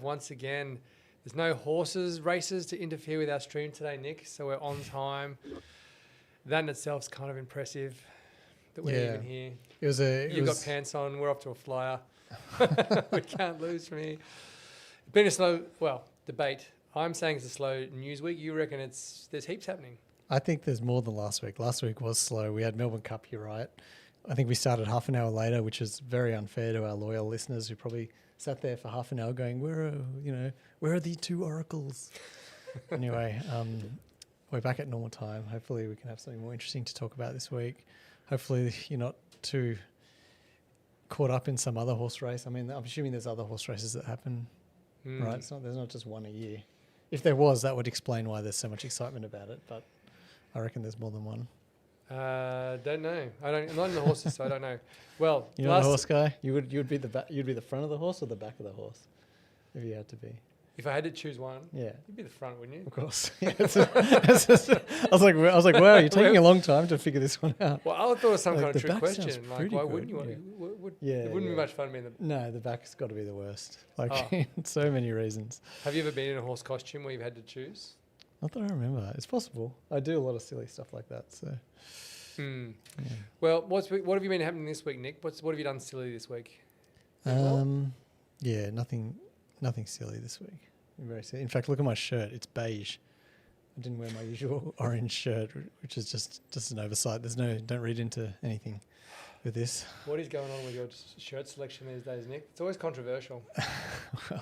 Once again, there's no horses races to interfere with our stream today, Nick. So we're on time. That in itself is kind of impressive that we're even here. You've got pants on. We're off to a flyer. We can't lose from here. It's been a slow, debate. I'm saying it's a slow news week. You reckon there's heaps happening? I think there's more than last week. Last week was slow. We had Melbourne Cup, you're right. I think we started half an hour later, which is very unfair to our loyal listeners who probably sat there for half an hour going, where are the two oracles? Anyway, we're back at normal time. Hopefully we can have something more interesting to talk about this week. Hopefully you're not too caught up in some other horse race. I mean, I'm assuming there's other horse races that happen, right? There's not just one a year. If there was, that would explain why there's so much excitement about it, but I reckon there's more than one. Don't know. I'm not in the horses, so I don't know. Well, you're not a horse guy. You'd be the front of the horse or the back of the horse, if you had to be. If I had to choose one, you'd be the front, wouldn't you? Of course. I was like, wow, you're taking a long time to figure this one out. Well, I thought it was some kind of trick question. Like, why wouldn't you? It wouldn't be much fun being No, the back's got to be the worst. So many reasons. Have you ever been in a horse costume where you've had to choose? Not that I remember. It's possible. I do a lot of silly stuff like that. So. Well, what have you been happening this week, Nick? What have you done silly this week? Nothing silly this week. Very silly. In fact, look at my shirt. It's beige. I didn't wear my usual orange shirt, which is just an oversight. Don't read into anything with this. What is going on with your shirt selection these days, Nick? It's always controversial.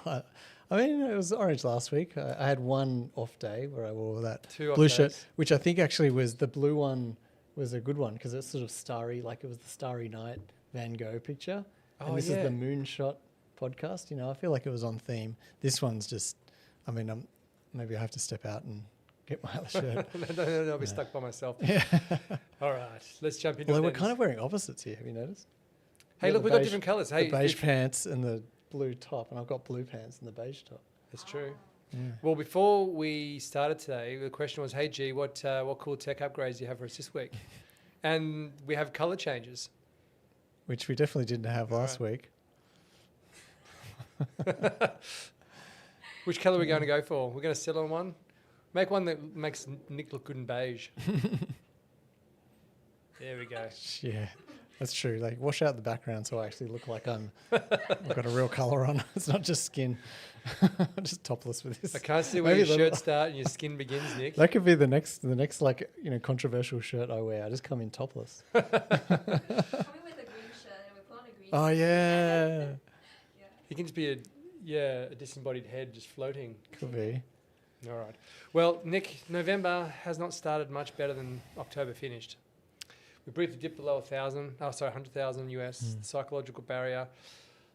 I mean, it was orange last week. I had one off day where I wore that blue shirt, which I think actually was the blue one. Was a good one because it's sort of starry, like it was the Starry Night Van Gogh picture. And this is the Moonshot podcast. I feel like it was on theme. This one's just, maybe I have to step out and get my other shirt. no, I'll be stuck by myself. Yeah. All right, let's jump into it. Well, we're kind of wearing opposites here. Have you noticed? Hey, look, we've got different colours. Hey, the beige pants and the blue top, and I've got blue pants and the beige top. That's true. Yeah. Well, before we started today, the question was, hey, G, what cool tech upgrades do you have for us this week? And we have colour changes. Which we definitely didn't have last week. Which colour are we going to go for? We're going to settle on one? Make one that makes Nick look good in beige. There we go. Yeah. That's true. Like, wash out the background so I actually look like I've got a real colour on. It's not just skin. I'm just topless with this. I can't see where your shirt starts and your skin begins, Nick. That could be the next controversial shirt I wear. I just come in topless. Coming with a green shirt and we put on a green Oh, yeah. You can just be a disembodied head just floating. Could be. All right. Well, Nick, November has not started much better than October finished. We briefly dipped below 100,000 US, psychological barrier.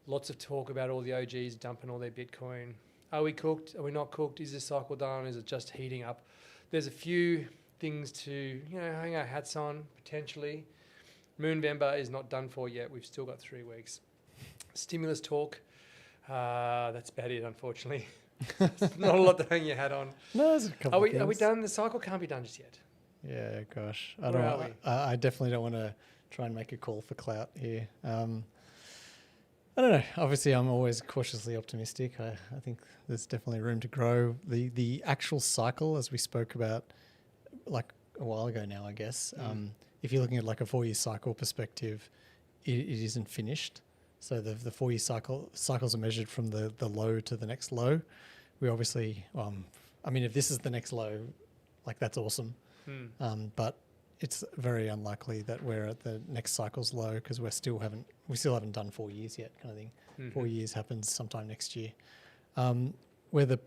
Lots of talk about all the OGs dumping all their Bitcoin. Are we cooked? Are we not cooked? Is this cycle done? Is it just heating up? There's a few things to hang our hats on, potentially. Moonvember is not done for yet. We've still got 3 weeks. Stimulus talk, that's about it, unfortunately. Not a lot to hang your hat on. No, there's a couple of things. Are we done? The cycle can't be done just yet. Yeah, gosh. I definitely don't want to try and make a call for clout here. I don't know. Obviously, I'm always cautiously optimistic. I think there's definitely room to grow. The actual cycle, as we spoke about like a while ago now, I guess, if you're looking at like a 4-year cycle perspective, it isn't finished. So the 4-year cycles are measured from the low to the next low. We obviously, if this is the next low, like that's awesome. But it's very unlikely that we're at the next cycle's low because we still haven't done 4 years yet, kind of thing. 4 years happens sometime next year. Where the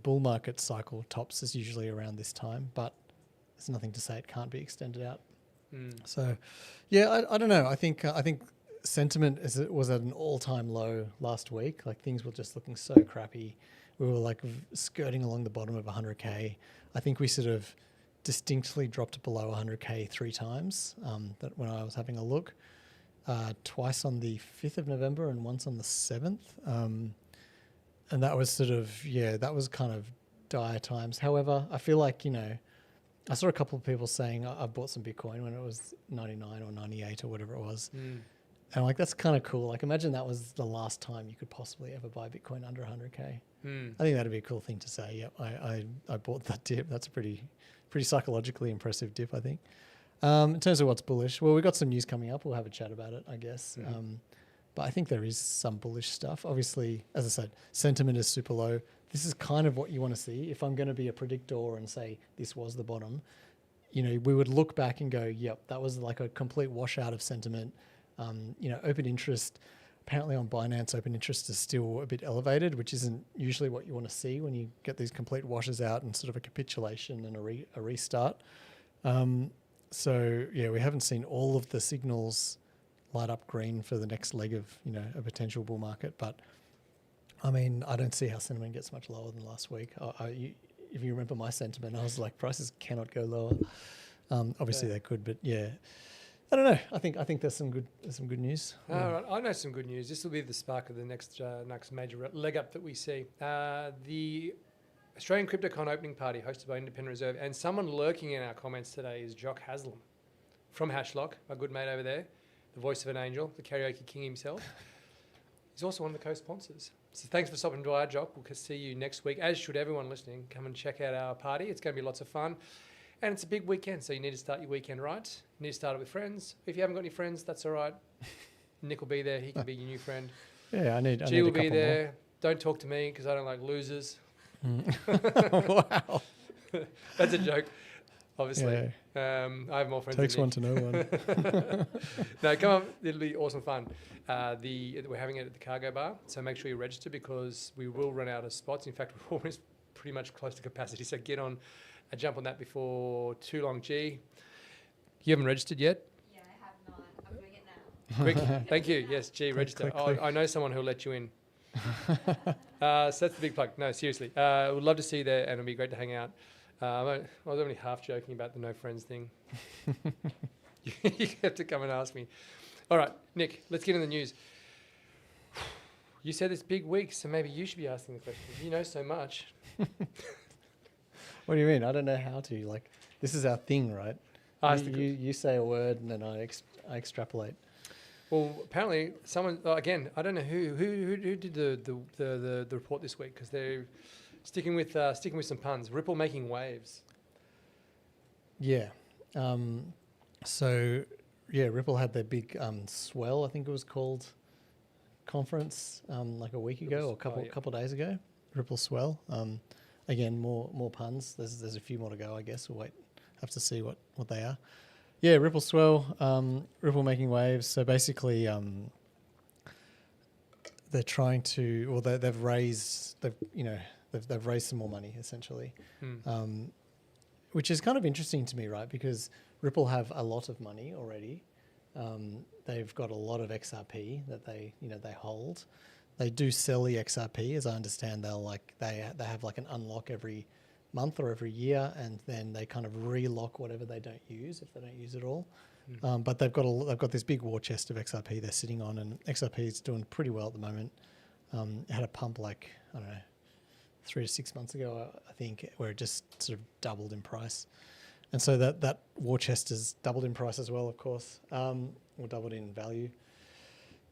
bull market cycle tops is usually around this time, but there's nothing to say it can't be extended out. So, yeah, I don't know. I think sentiment was at an all-time low last week. Like things were just looking so crappy. We were like skirting along the bottom of 100K. I think we sort of distinctly dropped below 100K 3 times that when I was having a look, twice on the 5th of November and once on the 7th. And that was that was kind of dire times. However, I feel like, I saw a couple of people saying I bought some Bitcoin when it was 99 or 98 or whatever it was. And like, that's kind of cool. Like, imagine that was the last time you could possibly ever buy Bitcoin under 100K. I think that'd be a cool thing to say. Yeah, I bought that dip. That's a pretty psychologically impressive dip, I think. In terms of what's bullish, well, we've got some news coming up. We'll have a chat about it, I guess. But I think there is some bullish stuff. Obviously, as I said, sentiment is super low. This is kind of what you want to see. If I'm going to be a predictor and say this was the bottom, you know, we would look back and go, yep, that was like a complete washout of sentiment. You know, open interest, apparently on Binance, open interest is still a bit elevated, which isn't usually what you want to see when you get these complete washes out and sort of a capitulation and a restart. So yeah, we haven't seen all of the signals light up green for the next leg of, you know, a potential bull market. But I mean, I don't see how sentiment gets much lower than last week. If you remember my sentiment, I was like, prices cannot go lower. Obviously they could, but yeah, I don't know. I think there's some good news. All right, I know some good news. This will be the spark of the next major leg up that we see. The Australian CryptoCon opening party hosted by Independent Reserve, and someone lurking in our comments today is Jock Haslam from Hashlock, my good mate over there, the voice of an angel, the karaoke king himself. He's also one of the co-sponsors. So thanks for stopping by, Jock. We'll see you next week, as should everyone listening. Come and check out our party. It's going to be lots of fun. And it's a big weekend, so you need to start your weekend right. You need to start it with friends. If you haven't got any friends, that's all right. Nick will be there. He can be your new friend. Yeah, I need G will a couple be there. Don't talk to me because I don't like losers. Wow. That's a joke, obviously. Yeah. I have more friends Takes than one to know one. No, come on. It'll be awesome fun. We're having it at the Cargo Bar, so make sure you register because we will run out of spots. In fact, we're almost pretty much close to capacity, so get on a jump on that before too long. G, you haven't registered yet? Yeah, I have not. I'm doing it now. Quick, thank you. Yes, G, register. click. I know someone who'll let you in. So that's the big plug. No, seriously. We'd love to see you there, and it'll be great to hang out. I was only half joking about the no friends thing. You have to come and ask me. All right, Nick, let's get in the news. You said it's big week, so maybe you should be asking the questions. You know so much. What do you mean? I don't know how to. Like, this is our thing, right? You say a word and then I extrapolate. Well, apparently someone again. I don't know who did the report this week because they're sticking with some puns. Ripple making waves. Yeah. So yeah, Ripple had their big swell, I think it was called, conference like a week ago or a couple days ago. Ripple swell. Again, more puns. There's a few more to go, I guess. We'll have to see what they are. Yeah, Ripple swell, Ripple making waves. So basically, they're trying to, or they've raised some more money essentially, which is kind of interesting to me, right? Because Ripple have a lot of money already. They've got a lot of XRP that they hold. They do sell the XRP, as I understand. They have like an unlock every month or every year, and then they kind of relock whatever they don't use if they don't use it all. But they've got this big war chest of XRP they're sitting on, and XRP is doing pretty well at the moment. It had a pump like, I don't know, 3 to 6 months ago, I think, where it just sort of doubled in price. And so that war chest has doubled in price as well, of course, or doubled in value.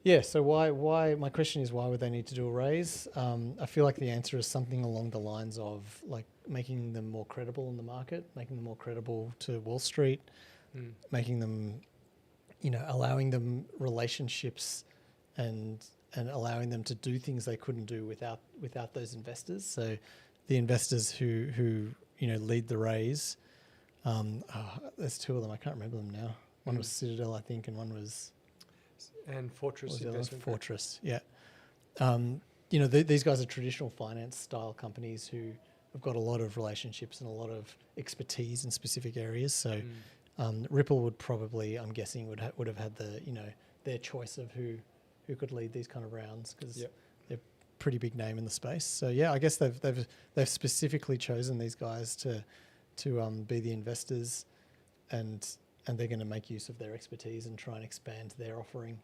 Yeah, so why? My question is, why would they need to do a raise? I feel like the answer is something along the lines of like making them more credible in the market, making them more credible to Wall Street, making them, allowing them relationships and allowing them to do things they couldn't do without those investors. So the investors who lead the raise, there's two of them. I can't remember them now. One was Citadel, I think, and one was... And Fortress Investment. Fortress, yeah. These guys are traditional finance style companies who have got a lot of relationships and a lot of expertise in specific areas. So Ripple would probably, I'm guessing, would have had their choice of who could lead these kind of rounds because they're a pretty big name in the space. So yeah, I guess they've specifically chosen these guys to be the investors, and they're going to make use of their expertise and try and expand their offering.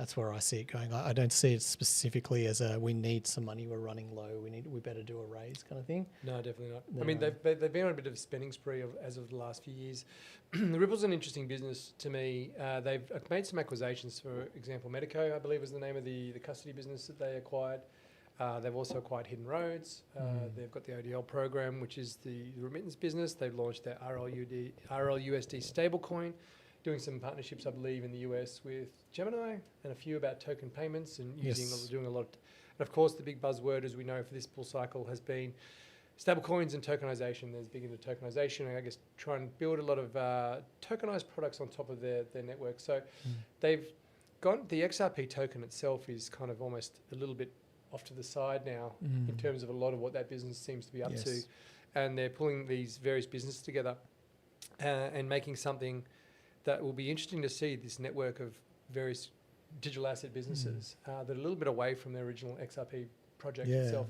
That's where I see it going. I don't see it specifically as a we need some money, we're running low, we better do a raise kind of thing. No, definitely not. No. I mean, they've been on a bit of a spending spree as of the last few years. The Ripple's an interesting business to me. They've made some acquisitions. For example, Medico, I believe, was the name of the custody business that they acquired. They've also acquired Hidden Roads. They've got the ODL program, which is the remittance business. They've launched their RLUSD stablecoin, doing some partnerships, I believe, in the US with Gemini and a few about token payments and doing a lot. And of course, the big buzzword, as we know, for this bull cycle has been stablecoins and tokenization. There's big into tokenization, and I guess try and build a lot of tokenized products on top of their network. So they've got the XRP token itself is kind of almost a little bit off to the side now in terms of a lot of what that business seems to be up to. And they're pulling these various businesses together and making something that will be interesting to see, this network of various digital asset businesses that are a little bit away from the original XRP project itself,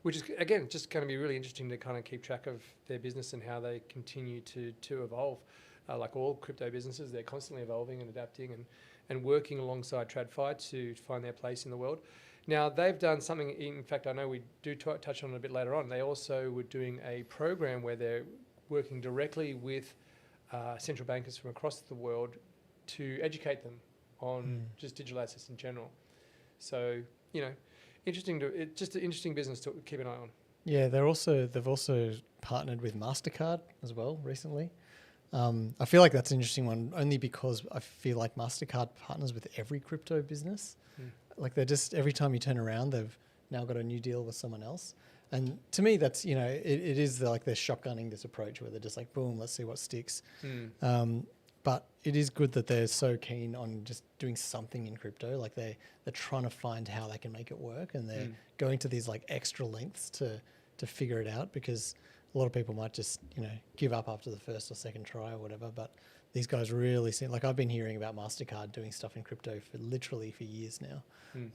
which is, again, just going to be really interesting to kind of keep track of their business and how they continue to evolve. Like all crypto businesses, they're constantly evolving and adapting and working alongside TradFi to find their place in the world. Now, they've done something, in fact, I know we do touch on it a bit later on. They also were doing a program where they're working directly with central bankers from across the world to educate them on just digital assets in general. So, just an interesting business to keep an eye on. Yeah, they've also partnered with MasterCard as well recently. I feel like that's an interesting one only because I feel like MasterCard partners with every crypto business. Like they're just, every time you turn around, they've now got a new deal with someone else. And to me, that's, it is like they're shotgunning this approach where they're just like, boom, let's see what sticks. But it is good that they're so keen on just doing something in crypto. Like they're trying to find how they can make it work, and they're going to these like extra lengths to figure it out, because a lot of people might just, give up after the first or second try or whatever. But these guys really seem like, I've been hearing about MasterCard doing stuff in crypto for years now.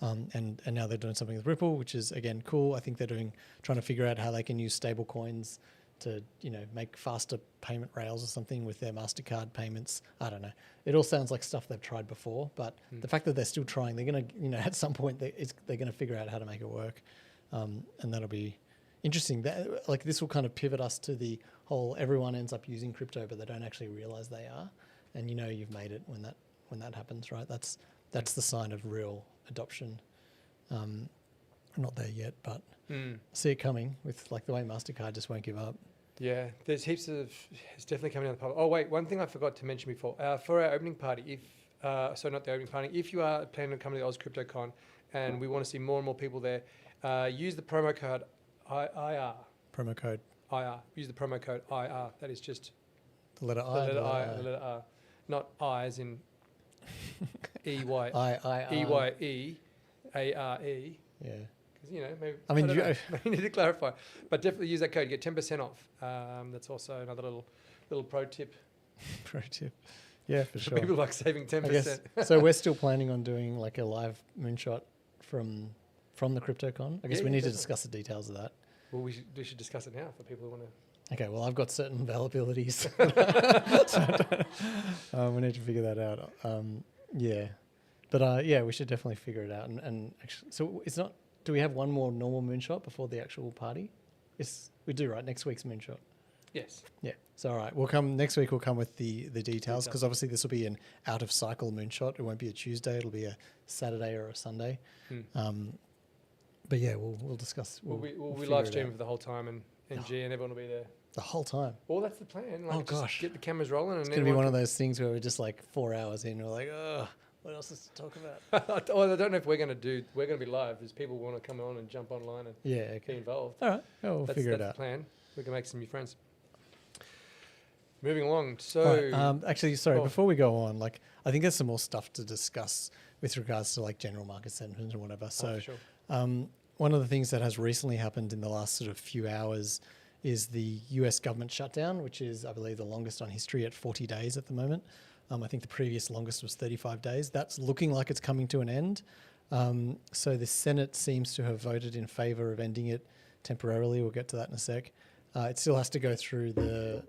And now they're doing something with Ripple, which is, again, cool. I think they're trying to figure out how they can use stable coins to, make faster payment rails or something with their MasterCard payments. I don't know. It all sounds like stuff they've tried before, but the fact that they're still trying, they're going to, at some point, they're going to figure out how to make it work. And that'll be interesting. This will kind of pivot us to the whole everyone ends up using crypto, but they don't actually realize they are. And you've made it when that happens, right? That's the sign of real adoption. Not there yet, but see it coming with like the way MasterCard just won't give up. Yeah, there's heaps of, it's definitely coming down the pipe. Oh wait, one thing I forgot to mention before. For our opening party, not the opening party, if you are planning on coming to the Oz CryptoCon and we want to see more and more people there, use the promo code IR. Promo code IR. Use the promo code IR. That is just the letter I. The letter R. Not I as in EY. EYEARE. Yeah. Because, maybe, I maybe need to clarify. But definitely use that code. You get 10% off. That's also another little pro tip. Pro tip. Yeah, for sure. People like saving 10%. I guess, so we're still planning on doing like a live moonshot from the CryptoCon. I guess we need to discuss the details of that. Well, we should discuss it now for people who want to. Okay, well, I've got certain availabilities. So, we need to figure that out. Yeah. But we should definitely figure it out. And actually, so it's not, do we have one more normal moonshot before the actual party? Yes, we do, right? Next week's moonshot. Yes. Yeah. So, all right. Next week we'll come with the details, because obviously this will be an out of cycle moonshot. It won't be a Tuesday. It'll be a Saturday or a Sunday. But yeah, we'll discuss. We'll live stream for the whole time, and G and everyone will be there. The whole time. Well, that's the plan. Oh gosh. Just get the cameras rolling. And it's going to be one of those things where we're just like 4 hours in. We're like, oh, what else is to talk about? I don't know if we're going to be live. There's people who want to come on and jump online and be involved. All right. We'll figure it out. That's the plan. We can make some new friends. Moving along. So, right, actually, sorry, before we go on, I think there's some more stuff to discuss with regards to general market sentiment or whatever. So, sure. One of the things that has recently happened in the last sort of few hours is the US government shutdown, which is, I believe, the longest on history at 40 days at the moment. I think the previous longest was 35 days. That's looking like it's coming to an end. So the Senate seems to have voted in favour of ending it temporarily. We'll get to that in a sec. It still has to go through the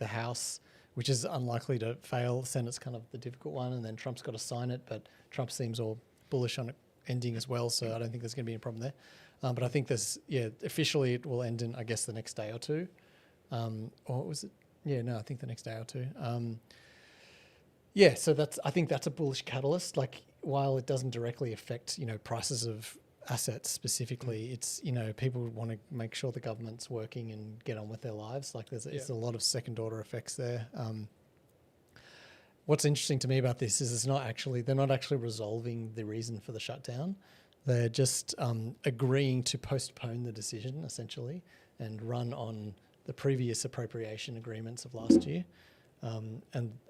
House, which is unlikely to fail. The Senate's kind of the difficult one, and then Trump's got to sign it, but Trump seems all bullish on it ending as well. So I don't think there's going to be a problem there. But I think officially it will end in, I guess, the next day or two. Or was it? Yeah, no, I think the next day or two. So I think that's a bullish catalyst. Like, while it doesn't directly affect, prices of assets specifically, it's, people want to make sure the government's working and get on with their lives. Like, it's a lot of second order effects there. What's interesting to me about this is they're not actually resolving the reason for the shutdown. They're just agreeing to postpone the decision, essentially, and run on the previous appropriation agreements of last year. And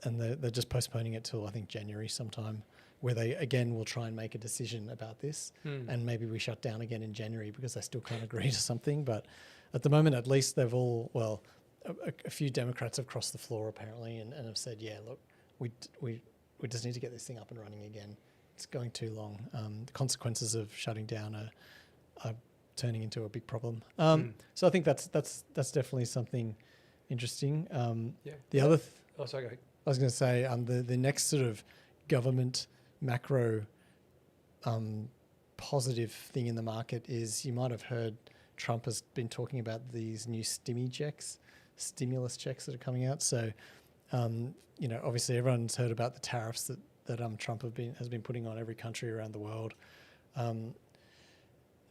they're just postponing it till, I think, January sometime, where they, again, will try and make a decision about this. And maybe we shut down again in January because they still can't agree to something. But at the moment, at least they've all, a few Democrats have crossed the floor, apparently, and have said, look, we just need to get this thing up and running again. It's going too long. The consequences of shutting down are turning into a big problem. So I think that's definitely something interesting. The other... sorry, go ahead. I was going to say the next sort of government macro positive thing in the market is, you might have heard Trump has been talking about these new stimulus checks that are coming out. So, obviously everyone's heard about the tariffs that Trump has been putting on every country around the world.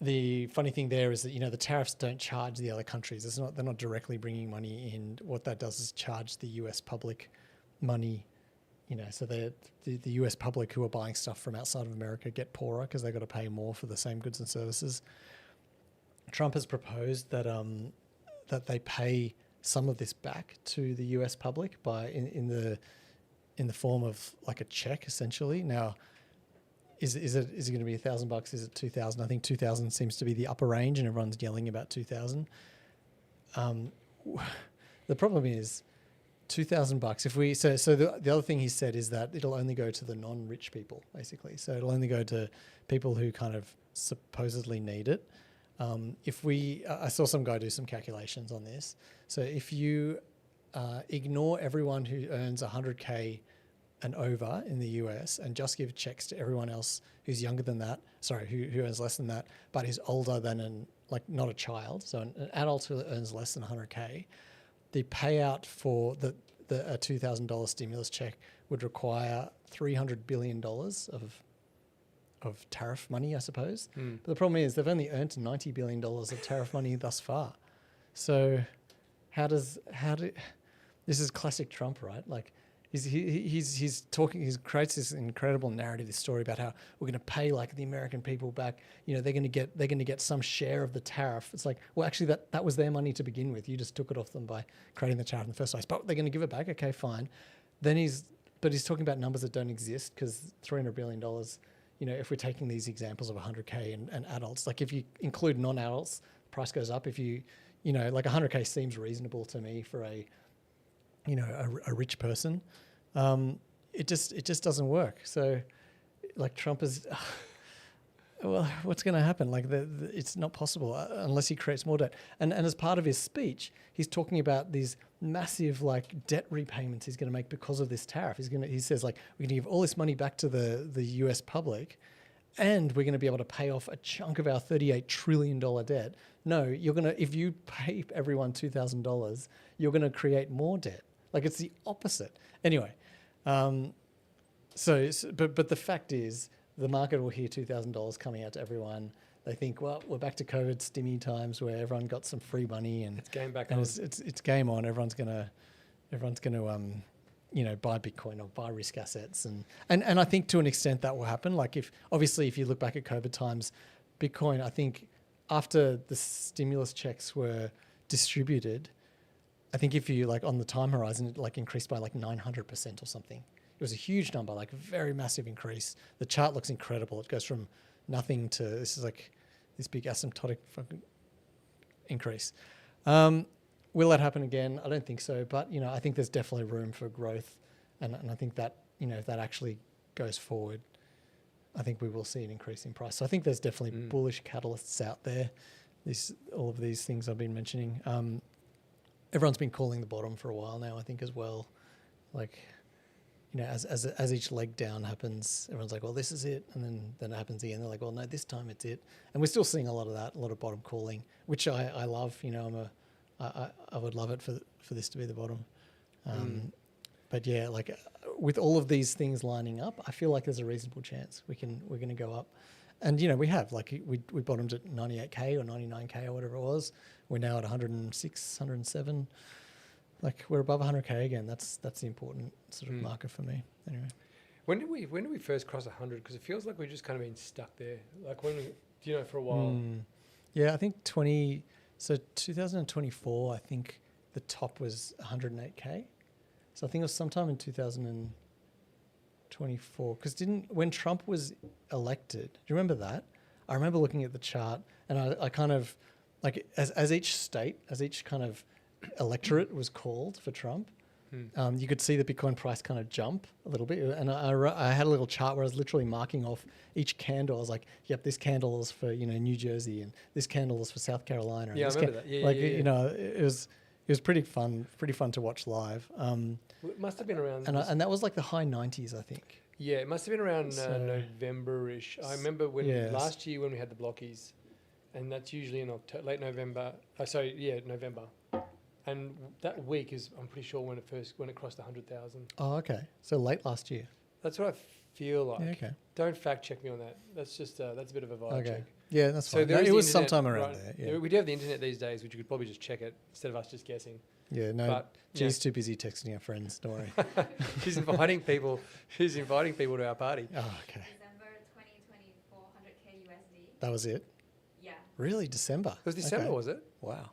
The funny thing there is that, the tariffs don't charge the other countries. They're not directly bringing money in. What that does is charge the US public money. So the US public who are buying stuff from outside of America get poorer because they've got to pay more for the same goods and services. Trump has proposed that that they pay some of this back to the US public in the form of like a check, essentially. Now, is it going to be $1,000? Is it 2,000? I think 2,000 seems to be the upper range, and everyone's yelling about 2,000. The problem is $2,000. If we so the other thing he said is that it'll only go to the non-rich people, basically. So it'll only go to people who kind of supposedly need it. I saw some guy do some calculations on this. So if you ignore everyone who earns 100K and over in the US and just give checks to everyone else who's younger than that, who earns less than that, but is older than not a child, so an adult who earns less than 100K, the payout for a $2,000 stimulus check would require $300 billion of tariff money, I suppose. But the problem is they've only earned $90 billion of tariff money thus far. So this is classic Trump, right? Like, he's talking, he creates this incredible narrative, this story about how we're going to pay like the American people back. They're going to get some share of the tariff. It's like, well, actually that was their money to begin with. You just took it off them by creating the tariff in the first place. But they're going to give it back. Okay, fine. Then he's talking about numbers that don't exist, because $300 billion. If we're taking these examples of 100K and adults, like if you include non-adults, the price goes up. If like 100K seems reasonable to me for a rich person. It just doesn't work. So, like, Trump is, well, what's going to happen? Like, it's not possible unless he creates more debt. And as part of his speech, he's talking about these massive like debt repayments he's going to make because of this tariff. He says like, we're going to give all this money back to the US public, and we're going to be able to pay off a chunk of our $38 trillion debt. No, if you pay everyone $2,000, you're going to create more debt. Like, it's the opposite. Anyway, but the fact is, the market will hear $2,000 coming out to everyone. They think, well, we're back to COVID stimmy times where everyone got some free money, and it's game back on. It's game on. Everyone's gonna buy Bitcoin or buy risk assets, and I think to an extent that will happen. Like, if you look back at COVID times, Bitcoin, I think after the stimulus checks were distributed, I think if you on the time horizon, it increased by 900% or something. It was a huge number, a very massive increase. The chart looks incredible. It goes from nothing to this big asymptotic fucking increase. Will that happen again? I don't think so. But I think there's definitely room for growth, and I think that if that actually goes forward, I think we will see an increase in price. So I think there's definitely bullish catalysts out there. All of these things I've been mentioning. Everyone's been calling the bottom for a while now, I think, as well. as each leg down happens, everyone's like, well, this is it, and then it happens again. They're like, well, no, this time it's it, and we're still seeing a lot of that, a lot of bottom calling, which I love. I would love it for this to be the bottom. But yeah, like with all of these things lining up, I feel like there's a reasonable chance we're going to go up. And we have we bottomed at 98k or 99k or whatever it was. We're now at 106, 107. Like we're above 100k again. That's the important sort of marker for me. Anyway, when did we first cross 100? Because it feels like we've just kind of been stuck there. Like for a while. Yeah, I think 2024. I think the top was 108k. So I think it was sometime in 2024. Because when Trump was elected, do you remember that? I remember looking at the chart, and I kind of like as each kind of electorate was called for Trump, you could see the Bitcoin price kind of jump a little bit. And I had a little chart where I was literally marking off each candle. I was like, yep, this candle is for New Jersey, and this candle is for South Carolina. Yeah, I remember that. Yeah, it was pretty fun to watch live. It must have been around. And that was like the high 90s, I think. Yeah, it must have been around November-ish. I remember last year when we had the blockies, and that's usually in late November. November. And that week is, I'm pretty sure, when it crossed 100,000. Oh, okay. So late last year. That's what I feel like. Yeah, okay. Don't fact check me on that. That's just that's a bit of a vibe check. Yeah, that's fine. So it was sometime around there. Yeah. We do have the internet these days, which you could probably just check it instead of us just guessing. Yeah, no. But, G's too busy texting her friends. Don't worry. She's inviting people. She's inviting people to our party. Oh, okay. December 2024, 100k USD. That was it. Yeah. Really, December. It was December, was it? Wow.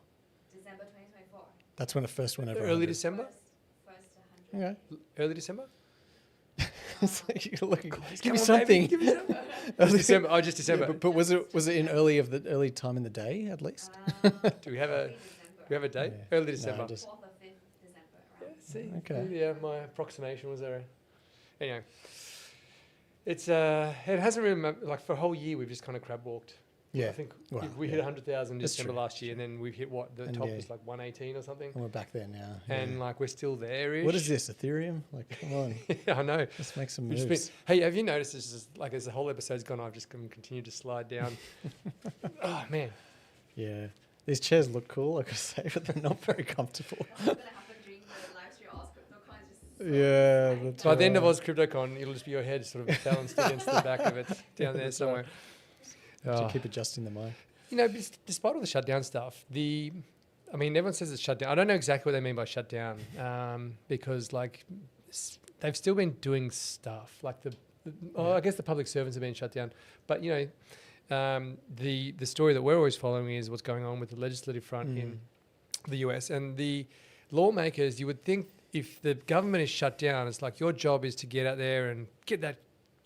December 2024. That's when it first went over. Early 100. December. First 100. Okay. Early December. It's like you're looking. Give Come me on, something. baby, give me something. Early December. Oh, just December. Yeah, but was it in early time in the day at least? Do we have a date? Yeah. Early December. No, just- 4th or 5th December. Yeah, Around. see. Okay. Yeah, my approximation was there. Anyway, it's it hasn't really for a whole year we've just kind of crab walked. Yeah. I think Well, we hit 100,000 in That's December true. last year, and then we've hit the And top yeah. was like 118 or something, And we're back there now. and yeah. we're still there. What is this, Ethereum? Like, come on, Yeah, I know. let's make some We've just moves. hey, have you noticed this is as the whole episode's gone, I've just continued to slide down. Oh man. Yeah, these chairs look cool, I could say, but they're not very comfortable. What's going to happen during the live stream? Oz CryptoCon is just so Yeah, exciting. that's By the end of right. Oz CryptoCon, it'll just be your head sort of balanced against the back of it down there That's somewhere. Have to Oh. keep adjusting the mic. Despite all the shutdown stuff, everyone says it's shut down. I don't know exactly what they mean by shutdown, because they've still been doing stuff. I guess the public servants have been shut down, but the story that we're always following is what's going on with the legislative front in the US and the lawmakers. You would think if the government is shut down, it's like your job is to get out there and get that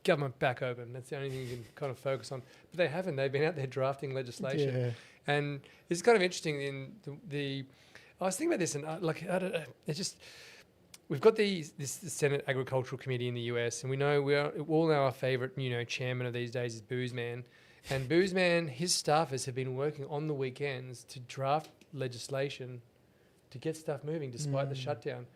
government back open. That's the only thing you can kind of focus on. But they haven't. They've been out there drafting legislation. Yeah. And it's kind of interesting in I was thinking about this, and I don't know, it's just, we've got this Senate Agricultural Committee in the US, and we all know our favorite, chairman of these days is Boozman. And Boozman, his staffers have been working on the weekends to draft legislation to get stuff moving despite the shutdown.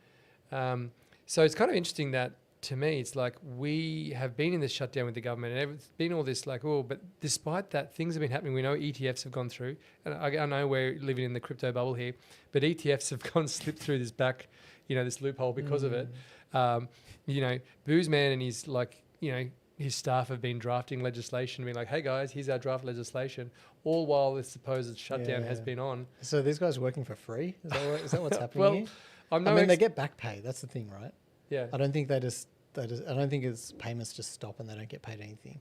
So it's kind of interesting that, to me, it's like we have been in this shutdown with the government, and it's been all this but despite that, things have been happening. We know ETFs have gone through, and I know we're living in the crypto bubble here, but ETFs have slipped through this back, this loophole because of it. Boozman and his staff have been drafting legislation, being like, hey guys, here's our draft legislation, all while this supposed shutdown has been on. So these guys working for free? Is that what's happening Well, here? They get back pay. That's the thing, right? Yeah. I don't think I don't think it's payments just stop and they don't get paid anything.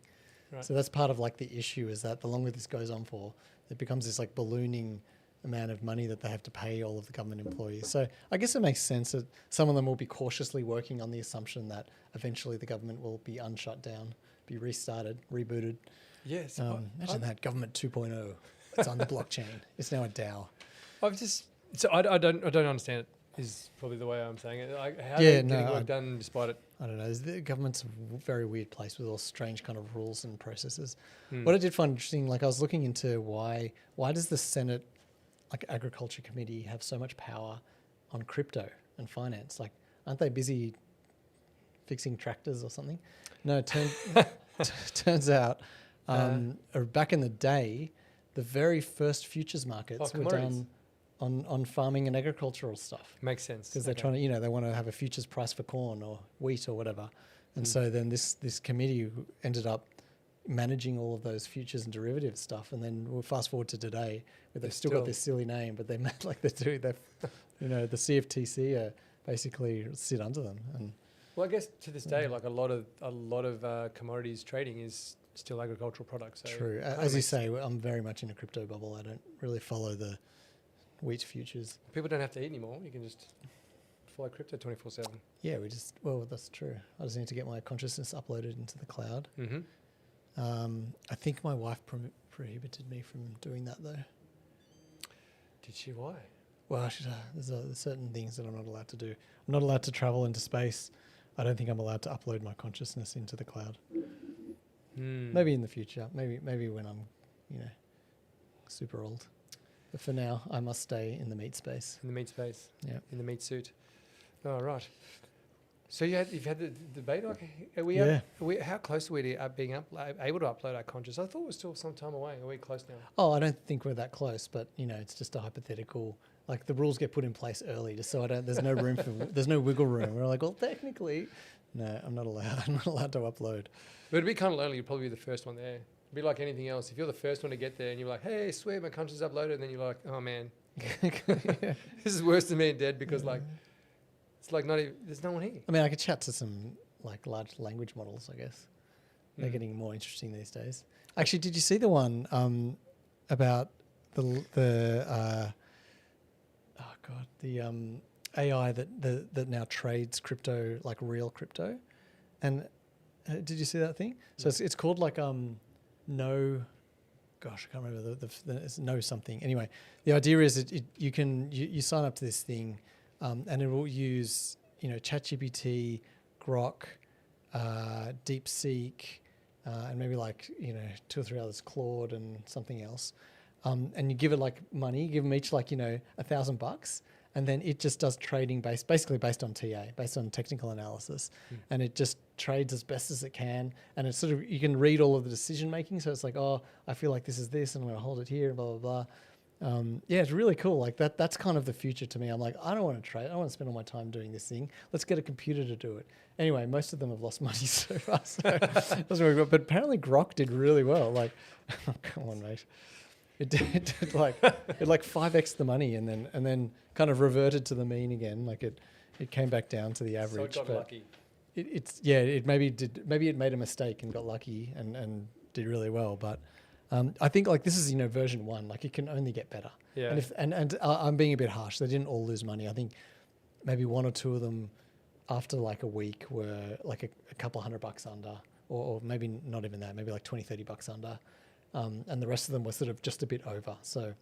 Right. So that's part of the issue is that the longer this goes on for, it becomes this ballooning amount of money that they have to pay all of the government employees. So I guess it makes sense that some of them will be cautiously working on the assumption that eventually the government will be unshut down, be restarted, rebooted. Yes. Imagine that, government 2.0. It's on the blockchain. It's now a DAO. I don't understand it. Is probably the way I'm saying it. How are Yeah, they getting no, work done despite it? I don't know. The government's a very weird place with all strange kind of rules and processes. What I did find interesting, I was looking into why does the Senate Agriculture Committee have so much power on crypto and finance? Aren't they busy fixing tractors or something. No, turns out back in the day, the very first futures markets were done on farming and agricultural stuff. Makes sense. Because they're trying to, they want to have a futures price for corn or wheat or whatever. And so then this committee ended up managing all of those futures and derivative stuff. And then we'll fast forward to today, where they've still got this silly name, but they make like they do. They've, the CFTC basically sit under them. And well, I guess to this day, like a lot of commodities trading is still agricultural products. So true. As you say, I'm very much in a crypto bubble. I don't really follow the wheat futures. People don't have to eat anymore. You can just follow crypto 24/7. Yeah, that's true. I just need to get my consciousness uploaded into the cloud. Mm-hmm. I think my wife prohibited me from doing that though. Did she? Why? Well, there's certain things that I'm not allowed to do. I'm not allowed to travel into space. I don't think I'm allowed to upload my consciousness into the cloud. Maybe in the future. Maybe when I'm, super old. But for now, I must stay in the meat space. In the meat space. Yeah. In the meat suit. Oh, right. So you've had the debate. How close are we to being able to upload our conscious? I thought it was still some time away. Are we close now? Oh, I don't think we're that close, but it's just a hypothetical. Like the rules get put in place early, just so there's no room there's no wiggle room. We're like, well, technically, no, I'm not allowed. I'm not allowed to upload. But it'd be kind of lonely. You'd probably be the first one there. It'd be like anything else. If you're the first one to get there and you're like, hey, swear my conscious is uploaded, and then you're like, oh man, this is worse than being dead because it's like not even, there's no one here. I mean, I could chat to some like large language models, I guess. They're getting more interesting these days. Actually, did you see the one about the AI that now trades crypto, like real crypto? And did you see that thing? So it's called like no. Gosh, I can't remember it's no something. Anyway, the idea is that you sign up to this thing, and it will use ChatGPT, Grok, DeepSeek, and maybe like 2 or 3 others, Claude and something else, and you give it like money, give them each like $1,000, and then it just does trading basically based on TA, based on technical analysis, and it just trades as best as it can, and it's sort of you can read all of the decision making. So it's like, oh, I feel like this is this, and I'm going to hold it here, blah blah blah. Yeah, it's really cool. Like that's kind of the future to me. I'm like, I don't want to trade. I don't want to spend all my time doing this thing. Let's get a computer to do it. Anyway, most of them have lost money so far. So it doesn't really work. But apparently Grok did really well. Like, oh, come on, mate. It did like 5x the money, and then kind of reverted to the mean again. Like it came back down to the average. So it got lucky. It maybe it made a mistake and got lucky and did really well. But I think like this is version 1. Like it can only get better. Yeah. And I'm being a bit harsh. They didn't all lose money. I think maybe 1 or 2 of them after like a week were like a couple $100 under, or maybe not even that. Maybe like $20-$30 under. And the rest of them were sort of just a bit over. So,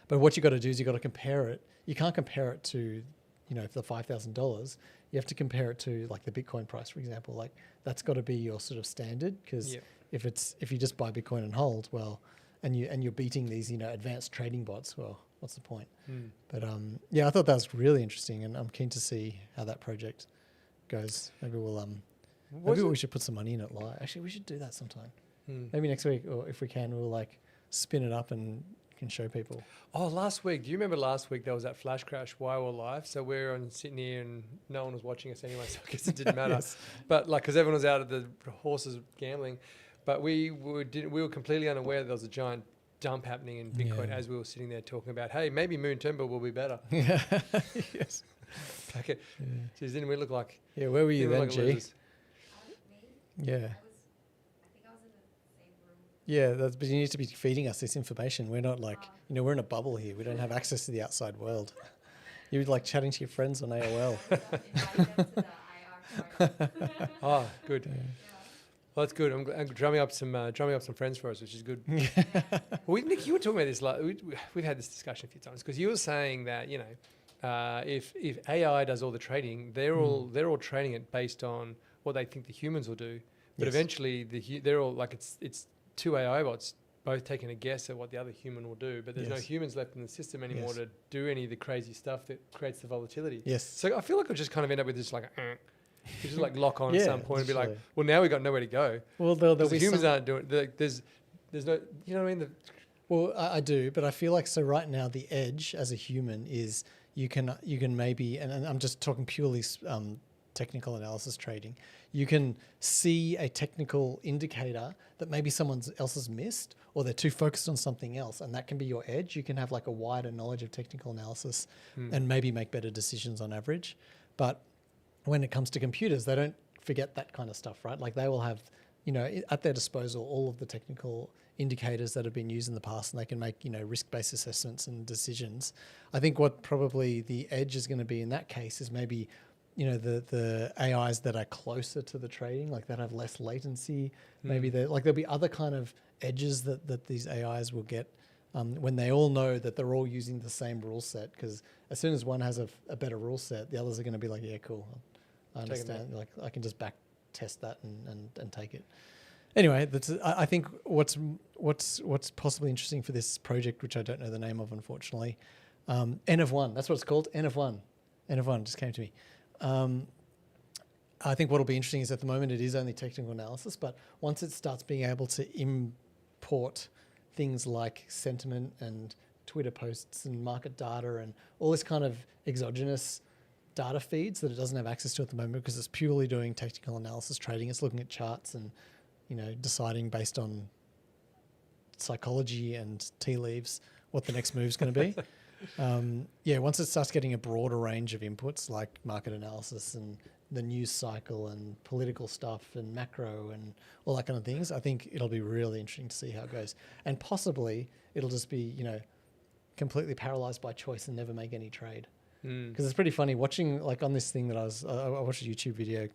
but what you got to do is you got to compare it. You can't compare it to, for the $5,000. You have to compare it to like the Bitcoin price, for example. Like that's got to be your sort of standard, because if you just buy Bitcoin and hold, well, and you're beating these advanced trading bots, well, what's the point? But I thought that was really interesting, and I'm keen to see how that project goes. Maybe we should put some money in it live. Actually, we should do that sometime. Maybe next week, or if we can, we'll like spin it up and can show people. Oh, last week. Do you remember last week there was that flash crash while we were live? So we were in Sydney and no one was watching us anyway, so I guess it didn't matter. Yes. But like, because everyone was out at the horses gambling, but we were completely unaware that there was a giant dump happening in Bitcoin as we were sitting there talking about, hey, maybe Moon Timber will be better. Yeah. Yes. Okay. Geez, didn't we look like? Yeah. Where were you then, G? Me? Yeah. I was in the same room. Yeah, but you need to be feeding us this information. We're not like, we're in a bubble here. We don't have access to the outside world. You're like chatting to your friends on AOL. Invite them to the IR party. Oh, good. Yeah. Well, that's good. I'm drumming up some friends for us, which is good. Well, Nick, you were talking about this. Like, we've had this discussion a few times, because you were saying that if AI does all the trading, they're all trading it based on what they think the humans will do. But eventually, they're all like it's 2 AI bots both taking a guess at what the other human will do. But there's no humans left in the system anymore to do any of the crazy stuff that creates the volatility. Yes. So I feel like I'll just kind of end up with this like You just like lock on at Yeah, some point and be like, literally. well, now we've got nowhere to go. Well, there'll Because be humans some, aren't doing it. There's no, you know what I mean? well, I do, but I feel like so right now the edge as a human is you can maybe, and I'm just talking purely technical analysis trading. You can see a technical indicator that maybe someone else has missed, or they're too focused on something else, and that can be your edge. You can have like a wider knowledge of technical analysis and maybe make better decisions on average. But when it comes to computers, they don't forget that kind of stuff, right? Like they will have, at their disposal all of the technical indicators that have been used in the past, and they can make, risk-based assessments and decisions. I think what probably the edge is going to be in that case is maybe, the AIs that are closer to the trading, like that have less latency. Maybe there'll be other kind of edges that these AIs will get when they all know that they're all using the same rule set. Because as soon as one has a better rule set, the others are going to be like, yeah, cool, I understand. Like I can just back test that and take it. Anyway, I think what's possibly interesting for this project, which I don't know the name of, unfortunately, N of 1. That's what it's called. N of 1. N of 1 just came to me. I think what'll be interesting is at the moment it is only technical analysis, but once it starts being able to import things like sentiment and Twitter posts and market data and all this kind of exogenous data feeds that it doesn't have access to at the moment because it's purely doing technical analysis trading. It's looking at charts and, deciding based on psychology and tea leaves what the next move is going to be. Once it starts getting a broader range of inputs like market analysis and the news cycle and political stuff and macro and all that kind of things, I think it'll be really interesting to see how it goes. And possibly it'll just be, completely paralyzed by choice and never make any trade. Because it's pretty funny watching, like on this thing that I watched a YouTube video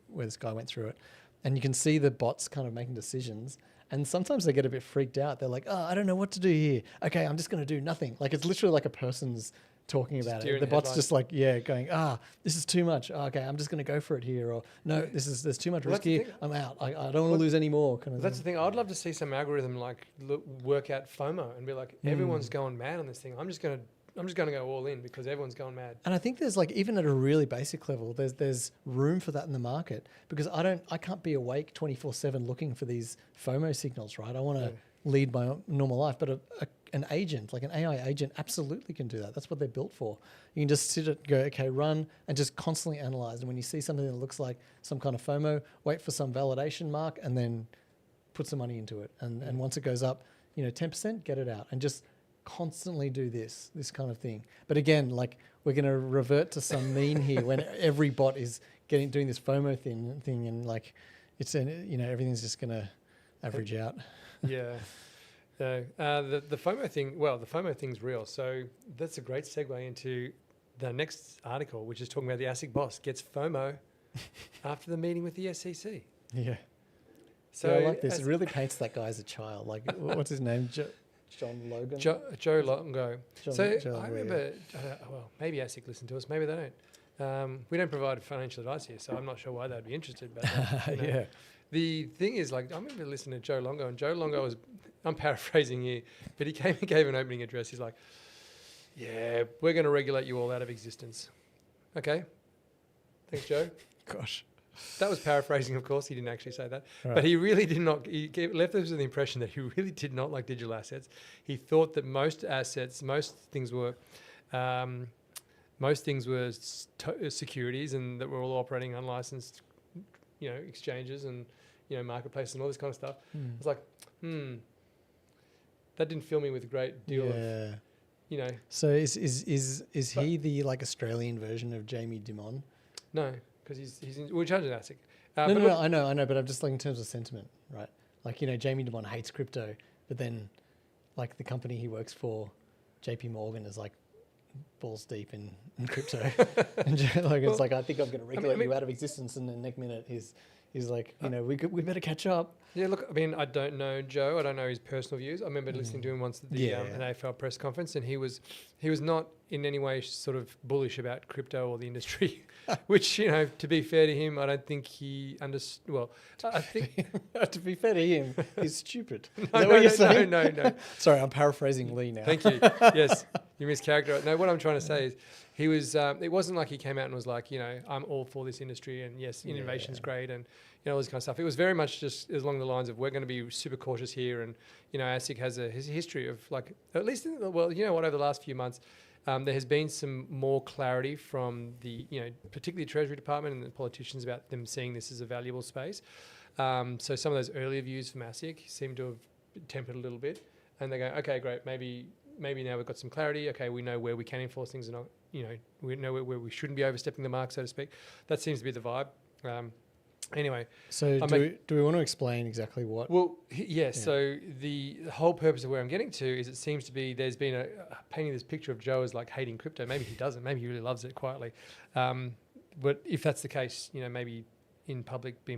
where this guy went through it, and you can see the bots kind of making decisions. And sometimes they get a bit freaked out. They're like, oh, I don't know what to do here. Okay, I'm just going to do nothing. Like it's literally like a person's talking about it. The bot's just like, going, this is too much. Okay, I'm just going to go for it here. Or no, there's too much risk here. I'm out. I don't want to lose any more. Kind of. That's the thing. I'd love to see some algorithm like work out FOMO and be like, everyone's going mad on this thing. I'm just going to go all in because everyone's going mad. And I think there's like, even at a really basic level, there's room for that in the market because I can't be awake 24/7 looking for these FOMO signals, right? I want to lead my normal life, but an agent, like an AI agent, absolutely can do that. That's what they're built for. You can just sit and go, okay, run and just constantly analyze. And when you see something that looks like some kind of FOMO, wait for some validation mark and then put some money into it. And once it goes up, 10%, get it out and just constantly do this kind of thing. But again, like we're going to revert to some mean here when every bot is doing this FOMO thing and like it's everything's just going to average out. Yeah. No, the FOMO thing, the FOMO thing's real. So that's a great segue into the next article, which is talking about the ASIC boss gets FOMO after the meeting with the SEC. Yeah. So I like this. It really paints that guy as a child. Like, what's his name? John Logan? Joe Longo. Joe I remember, maybe ASIC listen to us, maybe they don't. We don't provide financial advice here, so I'm not sure why they'd be interested. But yeah. The thing is, like, I remember listening to Joe Longo, and Joe Longo was, I'm paraphrasing here, but he came and gave an opening address. He's like, yeah, we're going to regulate you all out of existence. Okay. Thanks, Joe. Gosh. That was paraphrasing, of course. He didn't actually say that. Right. But he really did not, left us with the impression that he really did not like digital assets. He thought that most things were securities and that we're all operating unlicensed, exchanges and, marketplaces and all this kind of stuff. It's like, that didn't fill me with a great deal of, So is he the like Australian version of Jamie Dimon? No, because we're charging ASIC. No, I know, but I'm just like in terms of sentiment, right? Like, Jamie Dimon hates crypto, but then like the company he works for, JP Morgan, is like balls deep in crypto. And it's like, I think I'm going to regulate you out of existence. And the next minute he's like, we better catch up. Yeah, look, I mean, I don't know Joe. I don't know his personal views. I remember listening to him once at the an AFL press conference, and he was not in any way sort of bullish about crypto or the industry, which, to be fair to him, I don't think he understood. Well, I think... to be fair to him, he's stupid. Is No, that what you're saying? No. Sorry, I'm paraphrasing Lee now. Thank you. Yes, you mischaracterized. No, what I'm trying to say is he was. It wasn't like he came out and was like, I'm all for this industry and yes, innovation's great and all this kind of stuff. It was very much just along the lines of we're going to be super cautious here, and ASIC has a history of like at least over the last few months. There has been some more clarity from the, particularly the Treasury Department and the politicians about them seeing this as a valuable space. So some of those earlier views from ASIC seem to have tempered a little bit, and they go, okay, great, maybe now we've got some clarity. Okay, we know where we can enforce things and not, we know where we shouldn't be overstepping the mark, so to speak. That seems to be the vibe. Anyway, so do we want to explain exactly what? Well, so the whole purpose of where I'm getting to is it seems to be there's been a painting this picture of Joe as like hating crypto. Maybe he doesn't. Maybe he really loves it quietly. But if that's the case, maybe in public be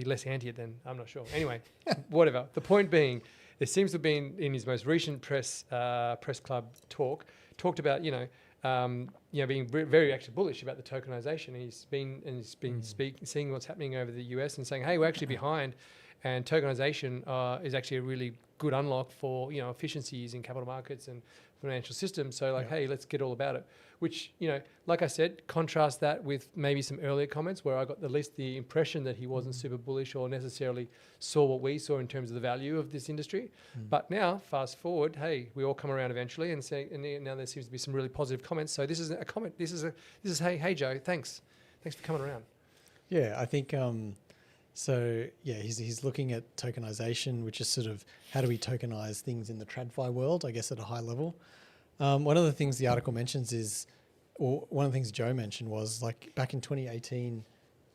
less anti it, then I'm not sure. Anyway, whatever. The point being, there seems to have been in his most recent press club talked about being very actually bullish about the tokenization. He's been seeing what's happening over the US and saying, hey, we're actually behind, and tokenization is actually a really good unlock for efficiencies in capital markets and financial systems. So hey, let's get all about it. Which like I said, contrast that with maybe some earlier comments where I got at least the impression that he wasn't super bullish or necessarily saw what we saw in terms of the value of this industry. But now, fast forward, hey, we all come around eventually and say, and now there seems to be some really positive comments. So this is a comment. This is hey Joe, thanks for coming around. Yeah, I think. He's looking at tokenization, which is sort of how do we tokenize things in the TradFi world, I guess, at a high level. One of the things the article mentions one of the things Joe mentioned was like back in 2018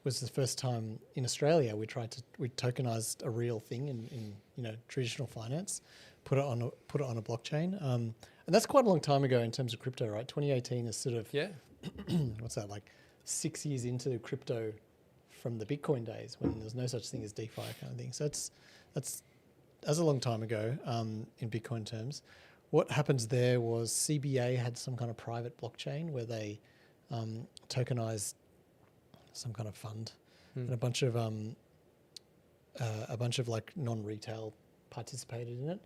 was the first time in Australia we tokenized a real thing in traditional finance, put it on a blockchain, and that's quite a long time ago in terms of crypto, right? 2018 is sort of what's that, like 6 years into crypto from the Bitcoin days when there's no such thing as DeFi kind of thing. So that's a long time ago in Bitcoin terms. What happens there was CBA had some kind of private blockchain where they tokenized some kind of fund, and a bunch of like non-retail participated in it,